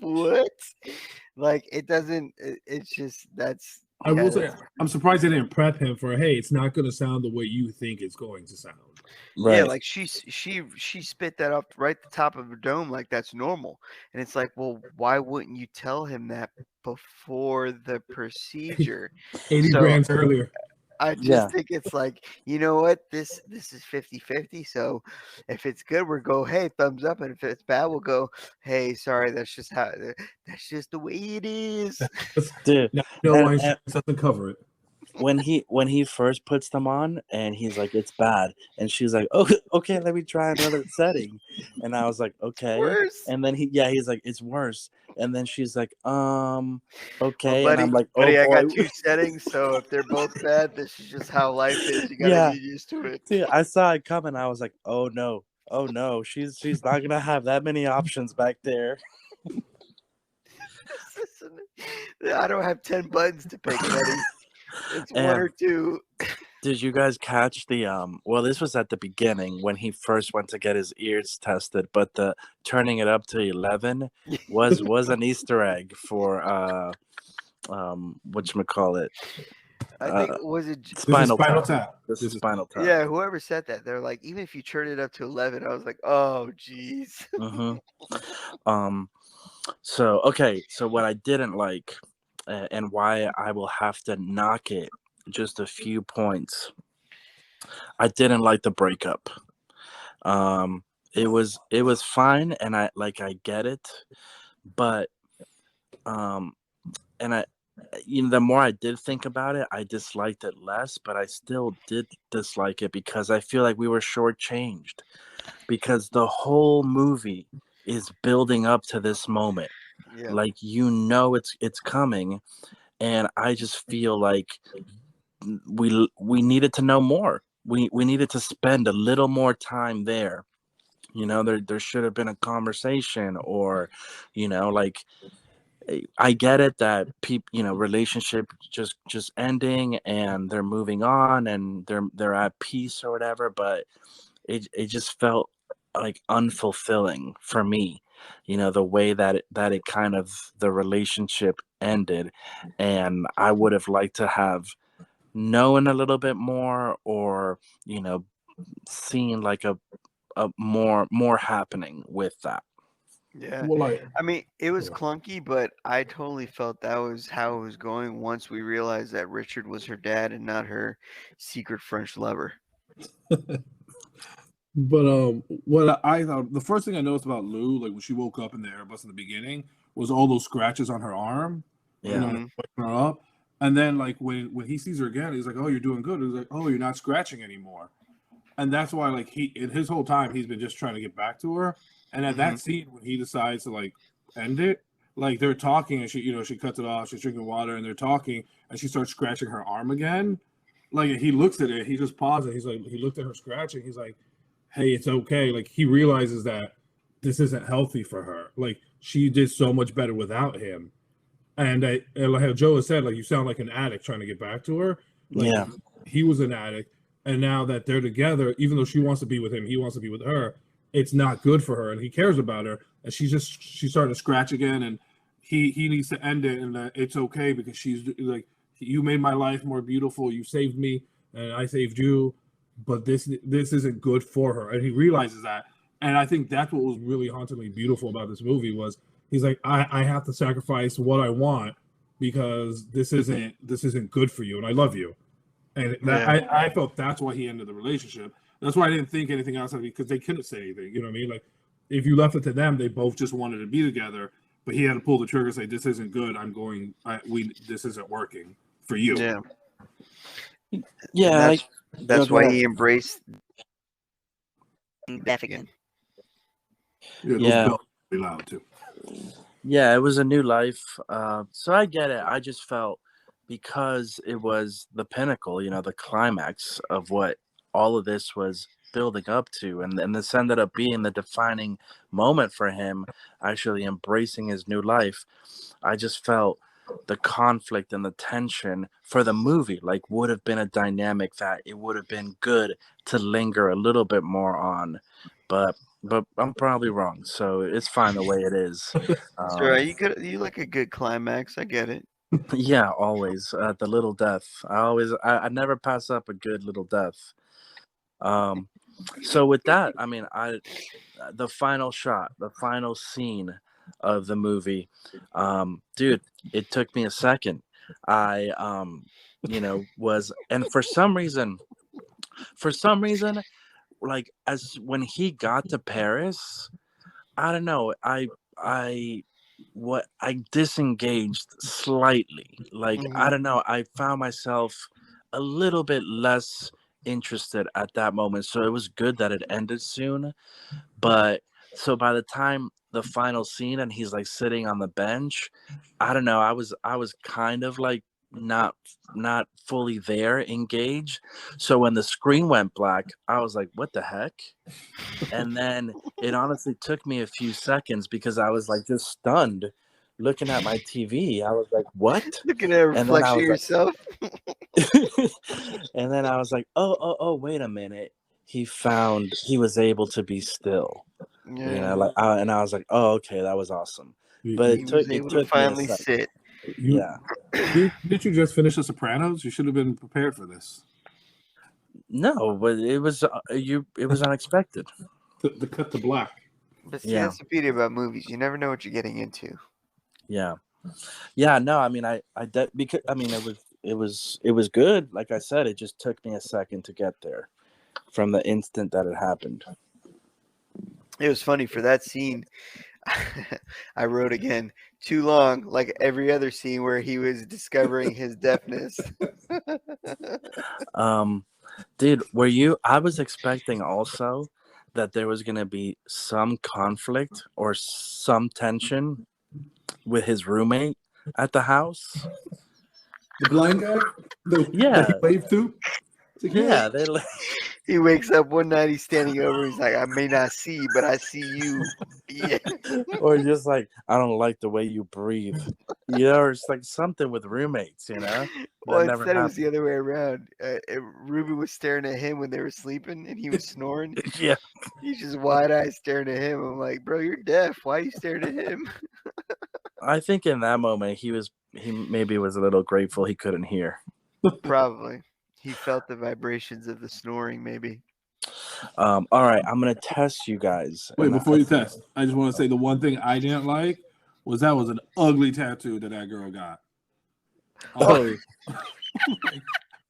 What? Like, it doesn't, it's just, that's, I yeah, will say that's, I'm surprised they didn't prep him for, hey, it's not going to sound the way you think it's going to sound. yeah, Right. like she spit that off right the top of her dome like that's normal. And it's like, well, why wouldn't you tell him that before the procedure? 80 So brands earlier. I Yeah. just think it's like, you know what? This is 50-50. So if it's good, we'll go, hey, thumbs up. And if it's bad, we'll go, hey, sorry, that's just the way it is. Dude, Now, no and, why and insurance doesn't cover it. when he first puts them on and he's like, it's bad, and she's like, oh, okay, let me try another setting, and I was like, okay, Worse. and then he's like, it's worse, and then she's like, Well, okay, and I'm buddy, like, oh buddy, I boy. got two settings, so if they're both bad, this is just how life is. You gotta Yeah, get used to it. dude, I saw it coming. I was like, oh no, oh no, she's not gonna have that many options back there. I don't have 10 buttons to pick, buddy. It's one And or two. did you guys catch the well, this was at the beginning when he first went to get his ears tested, but the turning it up to 11 was an Easter egg for whatchamacallit, I think uh was it This is Spinal Spinal Tap. Tap. This is This is Spinal Tap. yeah, whoever said that, they're like, even if you turn it up to 11, I was like, oh jeez. Mm-hmm. So okay, so what I didn't like, and why I will have to knock it just a few points. I didn't like the breakup. Um, it was fine, and I get it, but um, and the more I did think about it, I disliked it less, but I still did dislike it because I feel like we were shortchanged because the whole movie is building up to this moment. Yeah. Like, it's coming, and I just feel like we needed to know more. We needed to spend a little more time there. There should have been a conversation, or like I get it that relationship just ending and they're moving on and they're at peace or whatever, but it just felt like unfulfilling for me, the way that it kind of the relationship ended, and I would have liked to have known a little bit more, or seen like a more happening with that. Yeah. Well, like, I mean, it was clunky, but I totally felt that was how it was going once we realized that Richard was her dad and not her secret French lover. but what I thought, the first thing I noticed about Lou, like when she woke up in the Airbus in the beginning, was all those scratches on her arm. You Yeah. know, Mhm. waking her up, and then like when he sees her again, he's like, "Oh, you're doing good." He's like, "Oh, you're not scratching anymore." And that's why, like, he in his whole time he's been just trying to get back to her. And at that Mhm. scene when he decides to like end it, like they're talking and she cuts it off, she's drinking water and they're talking and she starts scratching her arm again. Like he looks at it, he just pauses. He's like, he looked at her scratching. He's like, "Hey, it's okay." Like he realizes that this isn't healthy for her. Like she did so much better without him. And like how Joe has said, like you sound like an addict trying to get back to her. Like Yeah. he was an addict, and now that they're together, even though she wants to be with him, he wants to be with her. It's not good for her, and he cares about her. And she's starting to scratch again, and he needs to end it, and it's okay because she's like, you made my life more beautiful. You saved me, and I saved you. But this isn't good for her, and he realizes that. And I think that's what was really hauntingly beautiful about this movie was he's like, I have to sacrifice what I want because this isn't good for you, and I love you. And that Yeah. I felt that's why he ended the relationship. That's why I didn't think anything else of it because they couldn't say anything. You know what I mean? Like if you left it to them, they both just wanted to be together, but he had to pull the trigger and say, "This isn't good. This isn't working for you." Yeah. And Yeah. that's Go why ahead. he embraced Beth again. Yeah, those Yeah. bells are really loud too. Yeah, it was a new life. So I get it. I just felt because it was the pinnacle, the climax of what all of this was building up to, and this ended up being the defining moment for him, actually embracing his new life. I just felt the conflict and the tension for the movie like would have been a dynamic that it would have been good to linger a little bit more on, but I'm probably wrong, so it's fine the way it is. Sure, um, you like a good climax. I get it. yeah, always the little death. I never pass up a good little death. um, so with that, I mean, the final shot, the final scene of the movie, dude, it took me a second. I was, and for some reason, like as when he got to Paris, I don't know, I I disengaged slightly. Like I Mhm. don't know, I found myself a little bit less interested at that moment. So it was good that it ended soon, but so by the time the final scene and he's like sitting on the bench, I don't know, I was kind of like not fully there engaged. So when the screen went black, I was like, what the heck? And then it honestly took me a few seconds because I was like just stunned looking at my TV. I was like, what? Looking at a And then I reflection of was like, yourself. and then I was like, oh, wait a minute. He was able to be still, Yeah. like, and I was like, oh, okay, that was awesome. You, But He was it able to took me a finally second. sit. you, Yeah. didn't you just finish The Sopranos? You should have been prepared for this. No, but it was it was unexpected. The cut to black. But see, Yeah. that's the beauty about movies. You never know what you're getting into. Yeah. Yeah, no, I mean, because I mean, it was good. Like I said, it just took me a second to get there from the instant that it happened. It was funny for that scene. I wrote again, too long, like every other scene where he was discovering his deafness. Dude, I was expecting also that there was gonna be some conflict or some tension with his roommate at the house. The blind guy, that Yeah. he waved to. It's like, Yeah, He wakes up one night, he's standing over, he's like, I may not see, but I see you. Yeah. Or just like, I don't like the way you breathe. Or it's like something with roommates, Well, that never instead it was happened. the other way around. Ruby was staring at him when they were sleeping, and he was snoring. Yeah. He's just wide-eyed staring at him. I'm like, bro, you're deaf. Why are you staring at him? I think in that moment he maybe was a little grateful he couldn't hear. Probably. He felt the vibrations of the snoring, maybe. All right, I'm gonna test you guys. Wait, And before you test, I just want to say the one thing I didn't like was that was an ugly tattoo that girl got. Oh,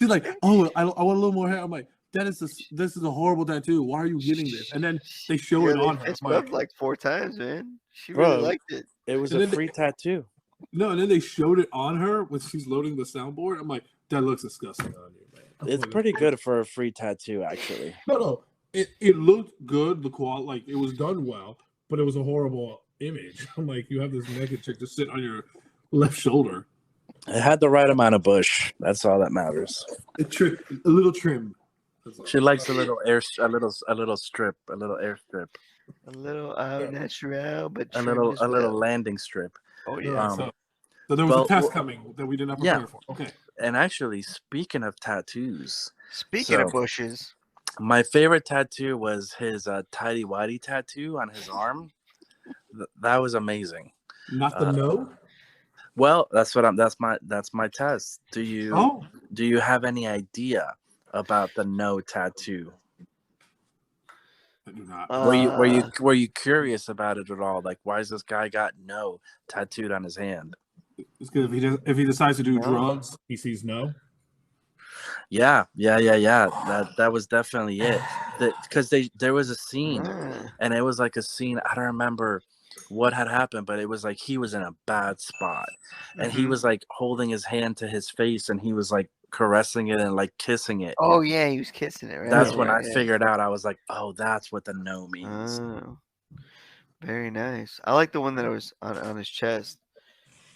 She's like, oh, I want a little more hair. I'm like, this is a horrible tattoo. Why are you getting this? And then they show it on her. Fist I'm bumped like, like 4 times, man. She Bro. really liked it. it was And a then free tattoo. no, and then they showed it on her when she's loading the soundboard. I'm like, that looks disgusting on you, man. It's pretty good for a free tattoo, actually. No. It looked good, the quality, like it was done well, but it was a horrible image. I'm like, you have this naked chick just sit on your left shoulder. It had the right amount of bush. That's all that matters. A little trim. She likes a little air strip, a little air strip, A little natural, but a trim as little well. landing strip. Oh, Yeah, yeah. so there was a test coming that we did not prepare for. Okay. And actually, speaking of tattoos, Speaking of bushes. my favorite tattoo was his tidy whitey tattoo on his arm. That was amazing. Not the no? Well, that's my test. Do you have any idea about the no tattoo? I do not. Were you curious about it at all? Like, why is this guy got no tattooed on his hand? It's good if he decides to do drugs, he sees no. Yeah. That was definitely it. Because there was a scene, and it was like a scene. I don't remember what had happened, but it was like he was in a bad spot, and he was like holding his hand to his face, and he was like caressing it and like kissing it. Oh yeah, he was kissing it. Right. That's when I figured out. I was like, oh, that's what the no means. Oh, very nice. I like the one that was on his chest.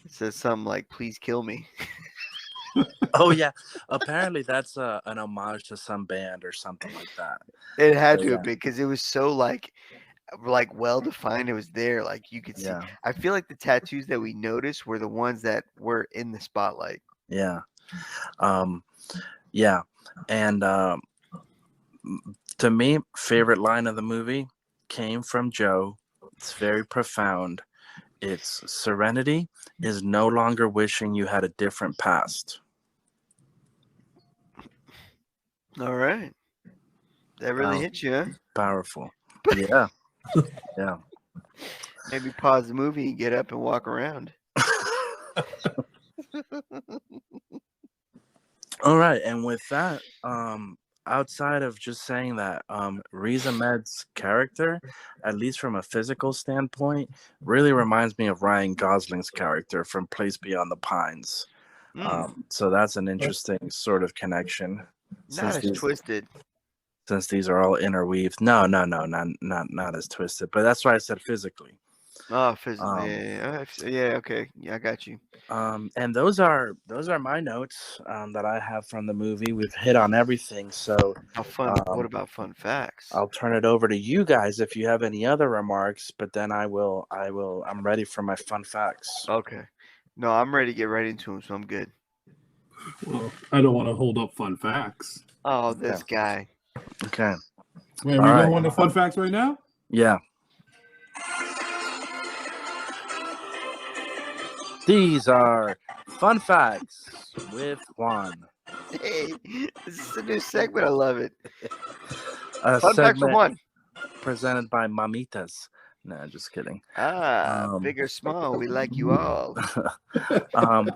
It says something like, "Please kill me." Oh yeah, apparently that's an homage to some band or something like that. It had to have been because it was so like well defined. It was there, like you could see. Yeah. I feel like the tattoos that we noticed were the ones that were in the spotlight. Yeah. Yeah. And to me, favorite line of the movie came from Joe. It's very profound. It's serenity is no longer wishing you had a different past. All right. That really hit you, huh? Powerful. Yeah. Yeah. Maybe pause the movie and get up and walk around. All right. And with that, outside of just saying that, Riz Ahmed's character, at least from a physical standpoint, really reminds me of Ryan Gosling's character from Place Beyond the Pines. So that's an interesting sort of connection. Not as twisted. Since these are all interweaved. No, not as twisted. But that's why I said physically. Oh, physically. Yeah, okay. Yeah, I got you. And those are my notes that I have from the movie. We've hit on everything. So what about fun facts? I'll turn it over to you guys if you have any other remarks, but then I'm ready for my fun facts. Okay. No, I'm ready to get right into them, so I'm good. Well, I don't want to hold up fun facts. Oh, this guy. Okay. Wait, are we going on the fun facts right now? Yeah. These are fun facts with Juan. Hey, this is a new segment. I love it. Fun facts with Juan. Presented by Mamitas. No, just kidding. Big or small, we like you all. All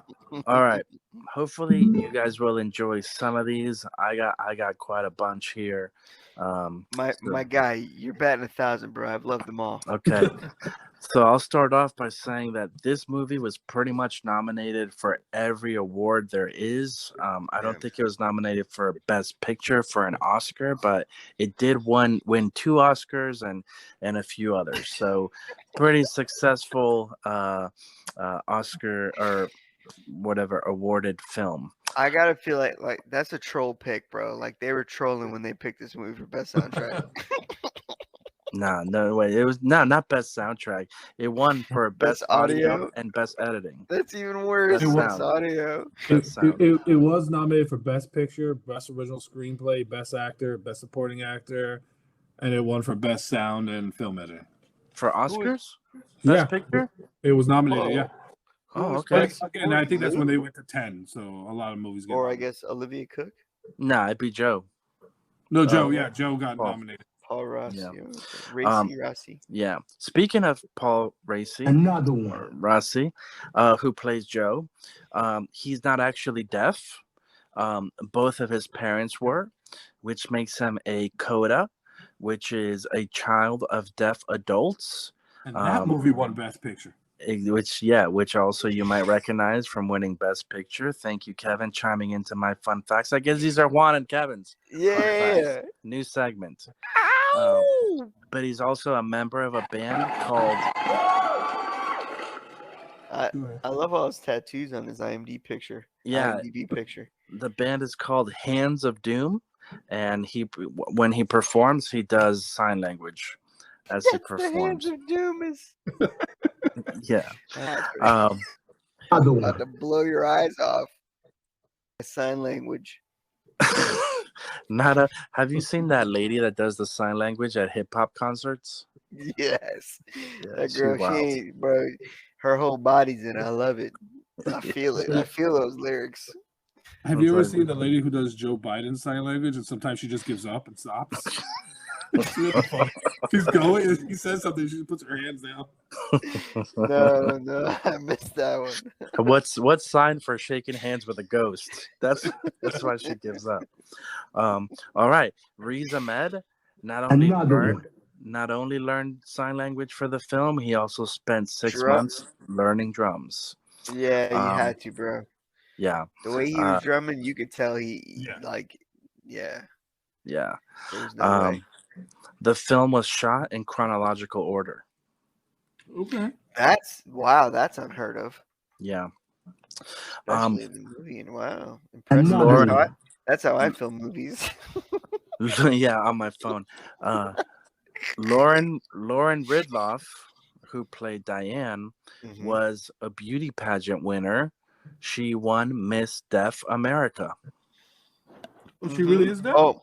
right. Hopefully you guys will enjoy some of these. I got quite a bunch here. My guy, you're batting 1,000, bro. I've loved them all. Okay. So I'll start off by saying that this movie was pretty much nominated for every award there is. I don't think it was nominated for Best Picture for an Oscar, but it did win 2 Oscars and a few others. So pretty successful Oscar or whatever awarded film. I gotta feel like that's a troll pick, bro. Like they were trolling when they picked this movie for best soundtrack. Nah, no way. It was not best soundtrack. It won for Best best audio audio? and best editing. That's even worse. Best Best sound. audio. Best sound. It was nominated for Best Picture, Best Original Screenplay, Best Actor, Best Supporting Actor, and it won for Best Sound and Film Editing. For Oscars? Yeah, Best picture? it was nominated. Whoa. Yeah, Who Oh, was okay. best and I think that's when supporting? they went to 10. So a lot of movies get. Or I nominated. guess Olivia Cooke, Nah, it'd be Joe. No, Joe. Oh, Yeah, Joe got Paul. nominated. Paul Rossi, Yeah. Rossi. Yeah. Speaking of Paul Raci, Another or one. Rossi, who plays Joe, he's not actually deaf. Both of his parents were, which makes him a coda, which is a child of deaf adults. And that movie won Best Picture. Which also you might recognize from winning Best Picture. Thank you, Kevin, chiming into my fun facts. I guess these are Juan and Kevin's fun Yeah. facts. New segment. Ow! But he's also a member of a band called. I love all his tattoos on his IMDb picture. Yeah, IMDb picture. the band is called Hands of Doom, and when he performs, he does sign language as he That's the performs. Hands of Doom is. Yeah. That's Another about one. to blow your eyes off. Sign language. Have you seen that lady that does the sign language at hip hop concerts? Yes. Yeah, That she's girl, she wild. ain't, bro. Her whole body's in it. I love it. I feel it. I feel those lyrics. Have you ever It's like- seen the lady who does Joe Biden's sign language, and sometimes she just gives up and stops? It's really funny. She's going. He says something. She puts her hands down. No, I missed that one. What's sign for shaking hands with a ghost? That's why she gives up. All right, Riz Ahmed not only learned sign language for the film, he also spent 6 months learning drums. Yeah, you had to, bro. Yeah, The way he was drumming, you could tell he yeah. There was no way. The film was shot in chronological order. Okay. That's unheard of. Yeah. Especially in the movie, and wow, Another impressive. one. That's how I film movies. Yeah, on my phone. Lauren Ridloff, who played Diane, was a beauty pageant winner. She won Miss Deaf America. She really is deaf? Oh.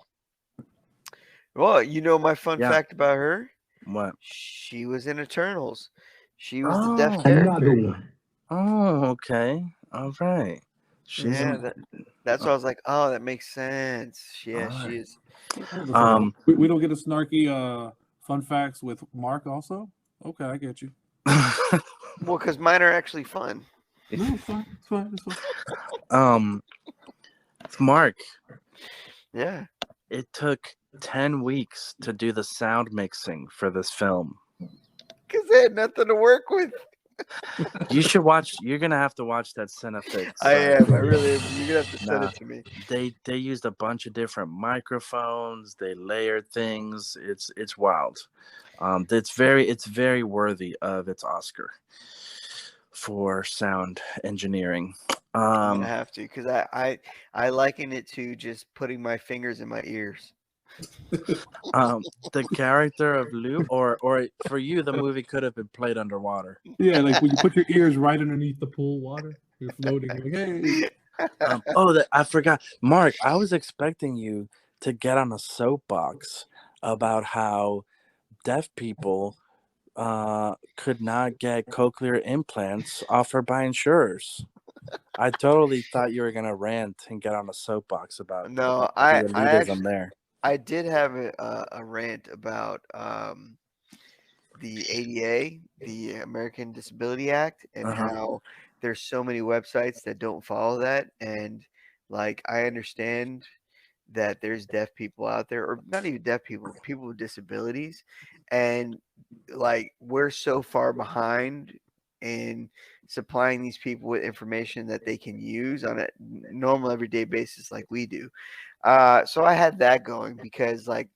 Well, you know my fun fact about her? What? She was in Eternals. She was the deaf character. Another one. Oh, okay. All right. That's why I was like, oh, that makes sense. Yeah, she is. We don't get a snarky fun facts with Marc also? Okay, I get you. Well, because mine are actually fun. No, it's fine. It's fine. It's fine. Marc. Yeah. It took 10 weeks to do the sound mixing for this film. Because they had nothing to work with. You should watch. You're gonna have to watch that Cinefix. I am. I really am. You're gonna have to send it to me. They used a bunch of different microphones. They layered things. It's wild. It's very worthy of its Oscar for sound engineering. I'm gonna have to, because I liken it to just putting my fingers in my ears. The character of Lou, or for you, the movie could have been played underwater. Yeah, like when you put your ears right underneath the pool water, you're floating. Like, hey. I forgot, Marc. I was expecting you to get on a soapbox about how deaf people could not get cochlear implants offered by insurers. I totally thought you were gonna rant and get on a soapbox about No, the I elitism actually, there. I did have a rant about the ADA, the American Disability Act, and how there's so many websites that don't follow that. And like, I understand that there's deaf people out there, or not even deaf people, people with disabilities, and like, we're so far behind in supplying these people with information that they can use on a normal everyday basis like we do. So I had that going, because like,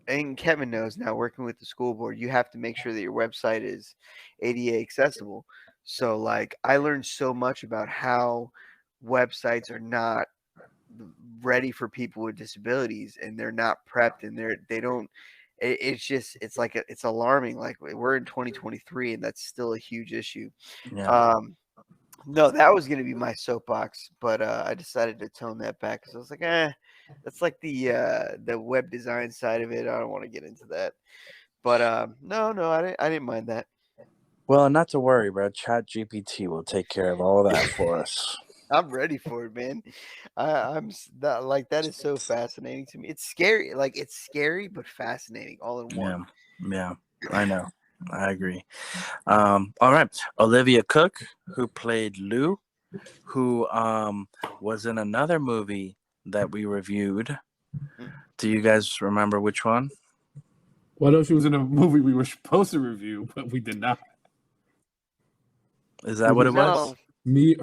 and Kevin knows now, working with the school board, you have to make sure that your website is ADA accessible. So like I learned so much about how websites are not ready for people with disabilities, and they're not prepped, and they don't it's just it's like it's alarming. Like we're in 2023 and that's still a huge issue. Yeah. No, that was going to be my soapbox, but I decided to tone that back because I was like, that's like the web design side of it. I don't want to get into that. But no, I didn't mind that. Well, not to worry, bro. Chat GPT will take care of all that for us. I'm ready for it, man. That is so fascinating to me. It's scary, like it's scary but fascinating all in Yeah, one. yeah, I know. I agree. All right, Olivia Cooke, who played Lou, who was in another movie that we reviewed. Mm. Do you guys remember which one? Well, I know she was in a movie we were supposed to review, but we did not. Is that what it was? No, Me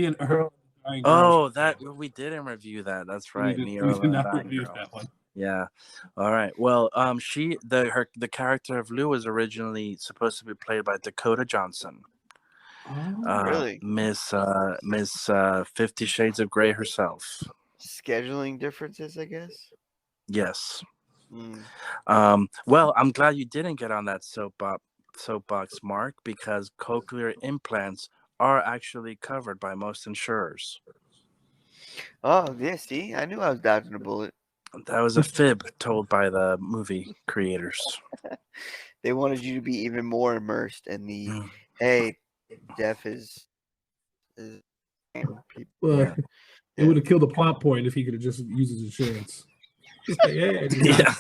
and Earl. Dying Oh, Girls. that we didn't review that. That's right. Me, We Earl, did and not Dying review Girl. that one. Yeah. All right. Well, the character of Lou was originally supposed to be played by Dakota Johnson. Oh, really. Miss 50 Shades of Grey herself. Scheduling differences, I guess. Yes. Mm. Well, I'm glad you didn't get on that soapbox, Mark, because cochlear implants are actually covered by most insurers. Oh, yeah, see, I knew I was dodging a bullet. That was a fib told by the movie creators. They wanted you to be even more immersed in the Mm. hey, deaf is people. well, Yeah. it would have killed the plot point if he could have just used his insurance. It's like, hey, I just got Yeah.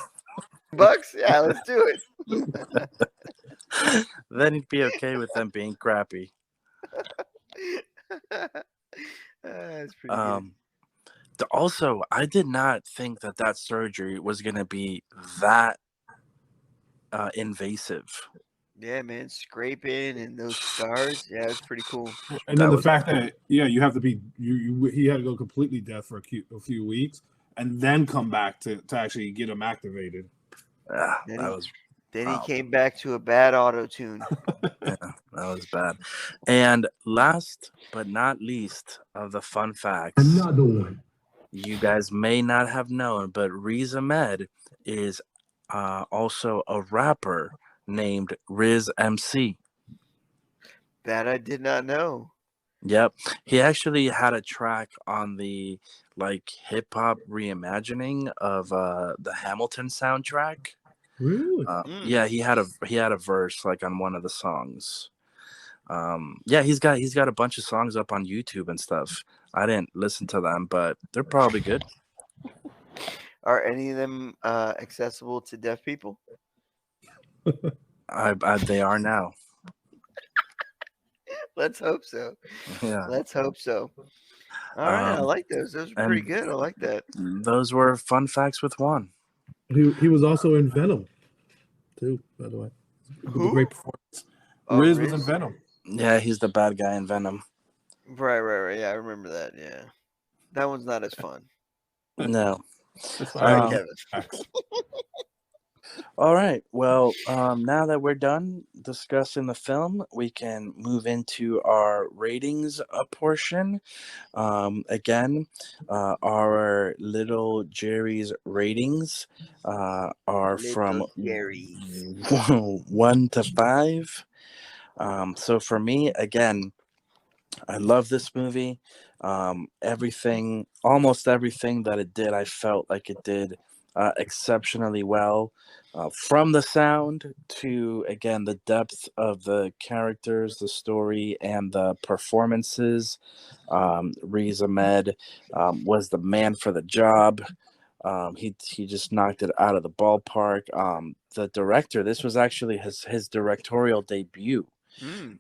Bucks, yeah, let's do it. Then he'd be okay with them being crappy. That's pretty good. Also, I did not think that surgery was going to be that invasive. Yeah, man, scraping and those scars. Yeah, it's pretty cool. And then That the was fact that you have to be he had to go completely deaf for a few weeks and then come back to actually get him activated. that Then was he came back to a bad auto tune. yeah, that was bad. And last but not least of the fun facts, Another one. you guys may not have known, but Riz Ahmed is also a rapper named Riz MC. That I did not know. Yep, he actually had a track on the like hip hop reimagining of the Hamilton soundtrack. Really? Yeah, he had a verse like on one of the songs. Yeah, he's got a bunch of songs up on YouTube and stuff. I didn't listen to them, but they're probably good. Are any of them accessible to deaf people? They are now. Let's hope so. Yeah. Let's hope so. All right, I like those. Those are pretty and good. I like that. those were fun facts with Juan. He was also in Venom, too. By the way, with a Who? great performance. Oh, Riz was in Riz? Venom. Yeah, he's the bad guy in Venom. Right. Yeah, I remember that. Yeah, that one's not as fun. No. Sorry, Kevin. All right. Well, now that we're done discussing the film, we can move into our ratings portion. Again, our little Jerry's ratings are from Little Jerry's. 1 to 5. So for me, again, I love this movie. Almost everything that it did, I felt like it did exceptionally well. From the sound to, again, the depth of the characters, the story, and the performances. Riz Ahmed was the man for the job. He just knocked it out of the ballpark. The director, this was actually his directorial debut,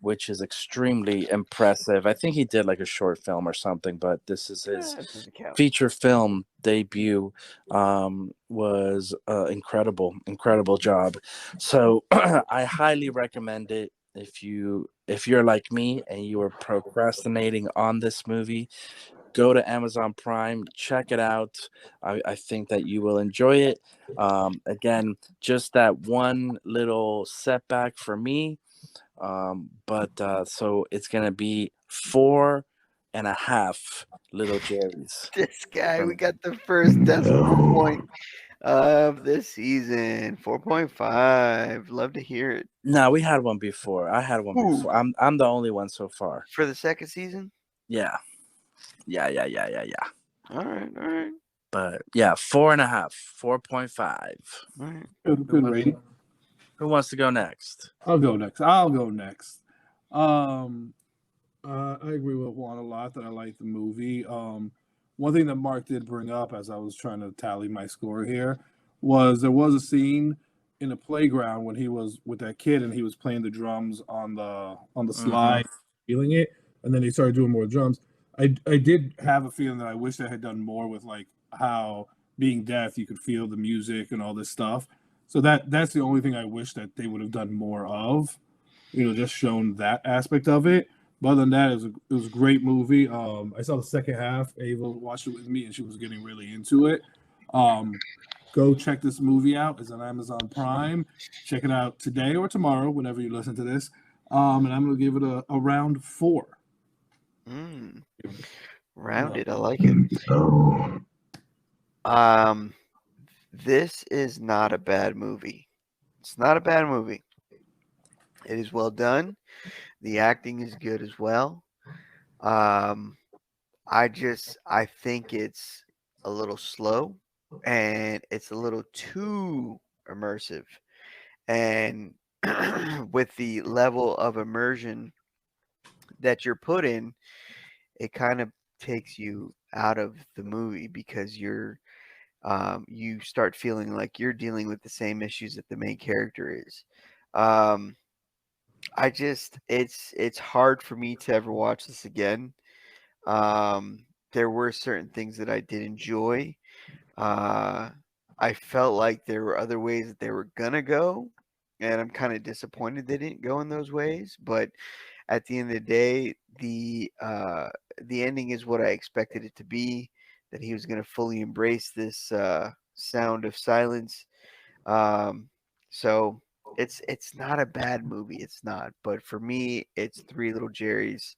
which is extremely impressive. I think he did like a short film or something, but this is his Doesn't count. feature film debut. Was incredible job. So I highly recommend it. If you're like me and you are procrastinating on this movie, go to Amazon Prime, check it out. I think that you will enjoy it. Again, just that one little setback for me But so it's gonna be 4.5 little Jerry's. This guy, we got the first decimal point of the season. 4.5. Love to hear it. No, we had one before. I had one Ooh. before. I'm the only one so far. For the second season? Yeah. Yeah. All right. But yeah, 4.5, 4.5. All right. Good rating. Who wants to go next? I'll go next. I agree with Juan a lot that I like the movie. One thing that Mark did bring up as I was trying to tally my score here was there was a scene in the playground when he was with that kid and he was playing the drums on the slide, feeling it, and then he started doing more drums. I did have a feeling that I wish I had done more with like how being deaf you could feel the music and all this stuff. So that's the only thing I wish that they would have done more of, just shown that aspect of it. But other than that, it was a great movie. I saw the second half. Ava watched it with me, and she was getting really into it. Go check this movie out. It's on Amazon Prime. Check it out today or tomorrow, whenever you listen to this. And I'm going to give it a round 4. Rounded. I like it. This is not a bad movie. It's not a bad movie. It is well done. The acting is good as well. I think it's a little slow and it's a little too immersive. And with the level of immersion that you're put in, it kind of takes you out of the movie because you start feeling like you're dealing with the same issues that the main character is. It's hard for me to ever watch this again. There were certain things that I did enjoy. I felt like there were other ways that they were gonna go, and I'm kind of disappointed they didn't go in those ways. But at the end of the day, the ending is what I expected it to be. That he was gonna fully embrace this sound of silence. So it's not a bad movie. It's not. But for me, it's Three Little Jerry's.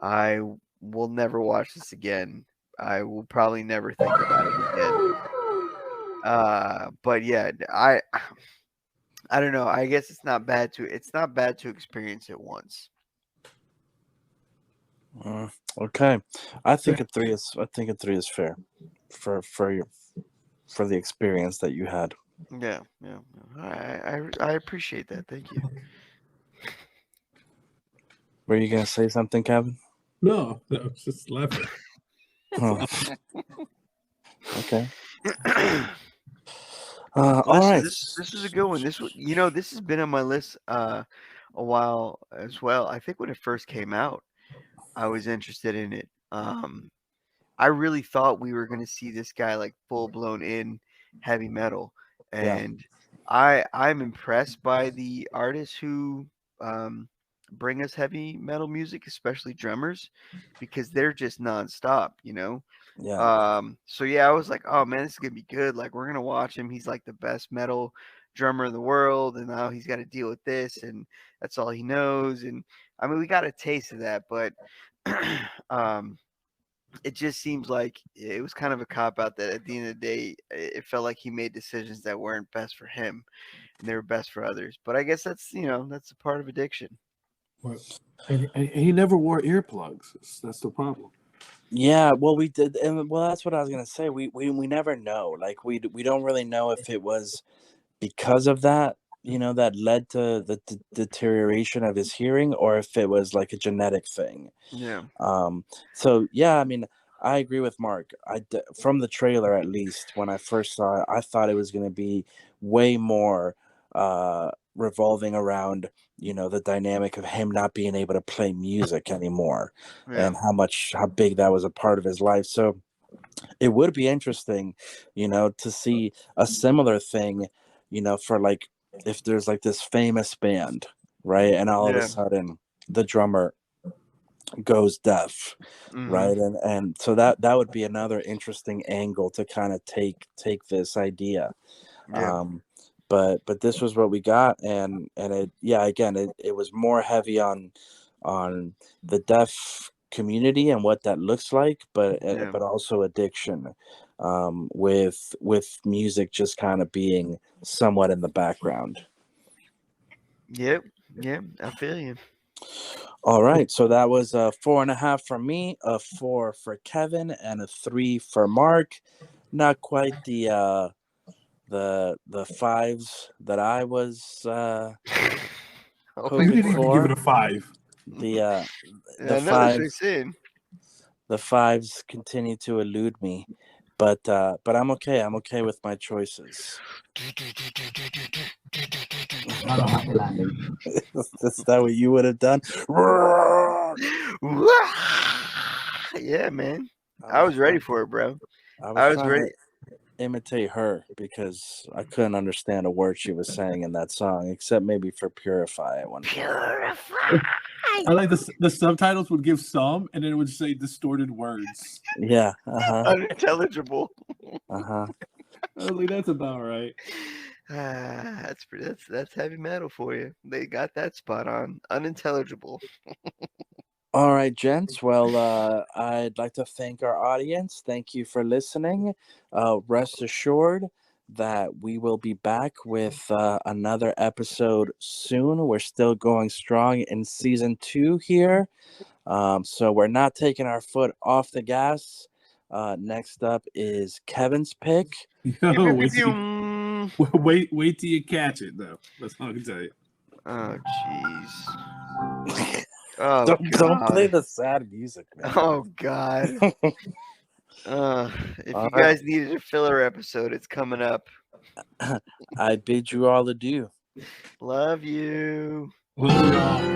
I will never watch this again. I will probably never think about it again. But yeah, I don't know. I guess it's not bad to experience it once. Okay, I think a 3 is fair for the experience that you had. Yeah. I appreciate that. Thank you. Were you gonna say something, Kevin? No, I was just laughing. Oh. Okay. Well, all right. This is a good one. This has been on my list a while as well. I think when it first came out, I was interested in it. I really thought we were going to see this guy like full blown in heavy metal, and I'm impressed by the artists who bring us heavy metal music, especially drummers, because they're just nonstop. Yeah. So yeah, I was like, oh man, this is gonna be good. Like we're gonna watch him. He's like the best metal drummer in the world, and now he's got to deal with this, and that's all he knows. And I mean, we got a taste of that, but it just seems like it was kind of a cop out that at the end of the day, it felt like he made decisions that weren't best for him, and they were best for others. But I guess that's a part of addiction. And he never wore earplugs. That's the problem. Yeah, well, we did, and well, that's what I was gonna say. We never know. Like we don't really know if it was because of that, that led to the deterioration of his hearing, or if it was like a genetic thing. Yeah. So yeah, I mean, I agree with Mark. From the trailer, at least when I first saw it, I thought it was gonna be way more revolving around the dynamic of him not being able to play music anymore, and how big that was a part of his life. So it would be interesting to see a similar thing, for like if there's like this famous band, right, and all of a sudden the drummer goes deaf, right, and so that would be another interesting angle to kind of take this idea. but this was what we got, and it, yeah, again, it was more heavy on the deaf community and what that looks like, but Yeah. but also addiction, with music just kind of being somewhat in the background. Yep. Yeah, I feel you. All right, so that was a 4.5 from me, a 4 for Kevin, and a 3 for Mark. Not quite the fives that I was Hoping hoping You didn't even give for. it a 5. The I the know that's what I'm fives saying. the fives continue to elude me, but I'm okay. I'm okay with my choices. Not a happy landing. Is that what you would have done? Yeah, man. I was ready for it, bro. I I was trying ready. to imitate her because I couldn't understand a word she was saying in that song, except maybe for Purify at one point. Purify. I like the subtitles would give some, and then it would say distorted words. Yeah. Unintelligible. I was like, that's about right. That's heavy metal for you. They got that spot on. Unintelligible. All right, gents. Well, I'd like to thank our audience. Thank you for listening. Rest assured that we will be back with another episode soon. We're still going strong in season 2 here. So we're not taking our foot off the gas. Next up is Kevin's pick. Yo, wait till you catch it, though. That's all I can tell you. Oh, jeez. Oh, Don't play God. the sad music, man. Oh, God. If All you guys needed a filler episode, it's coming up. I bid you all adieu. Love you. Well,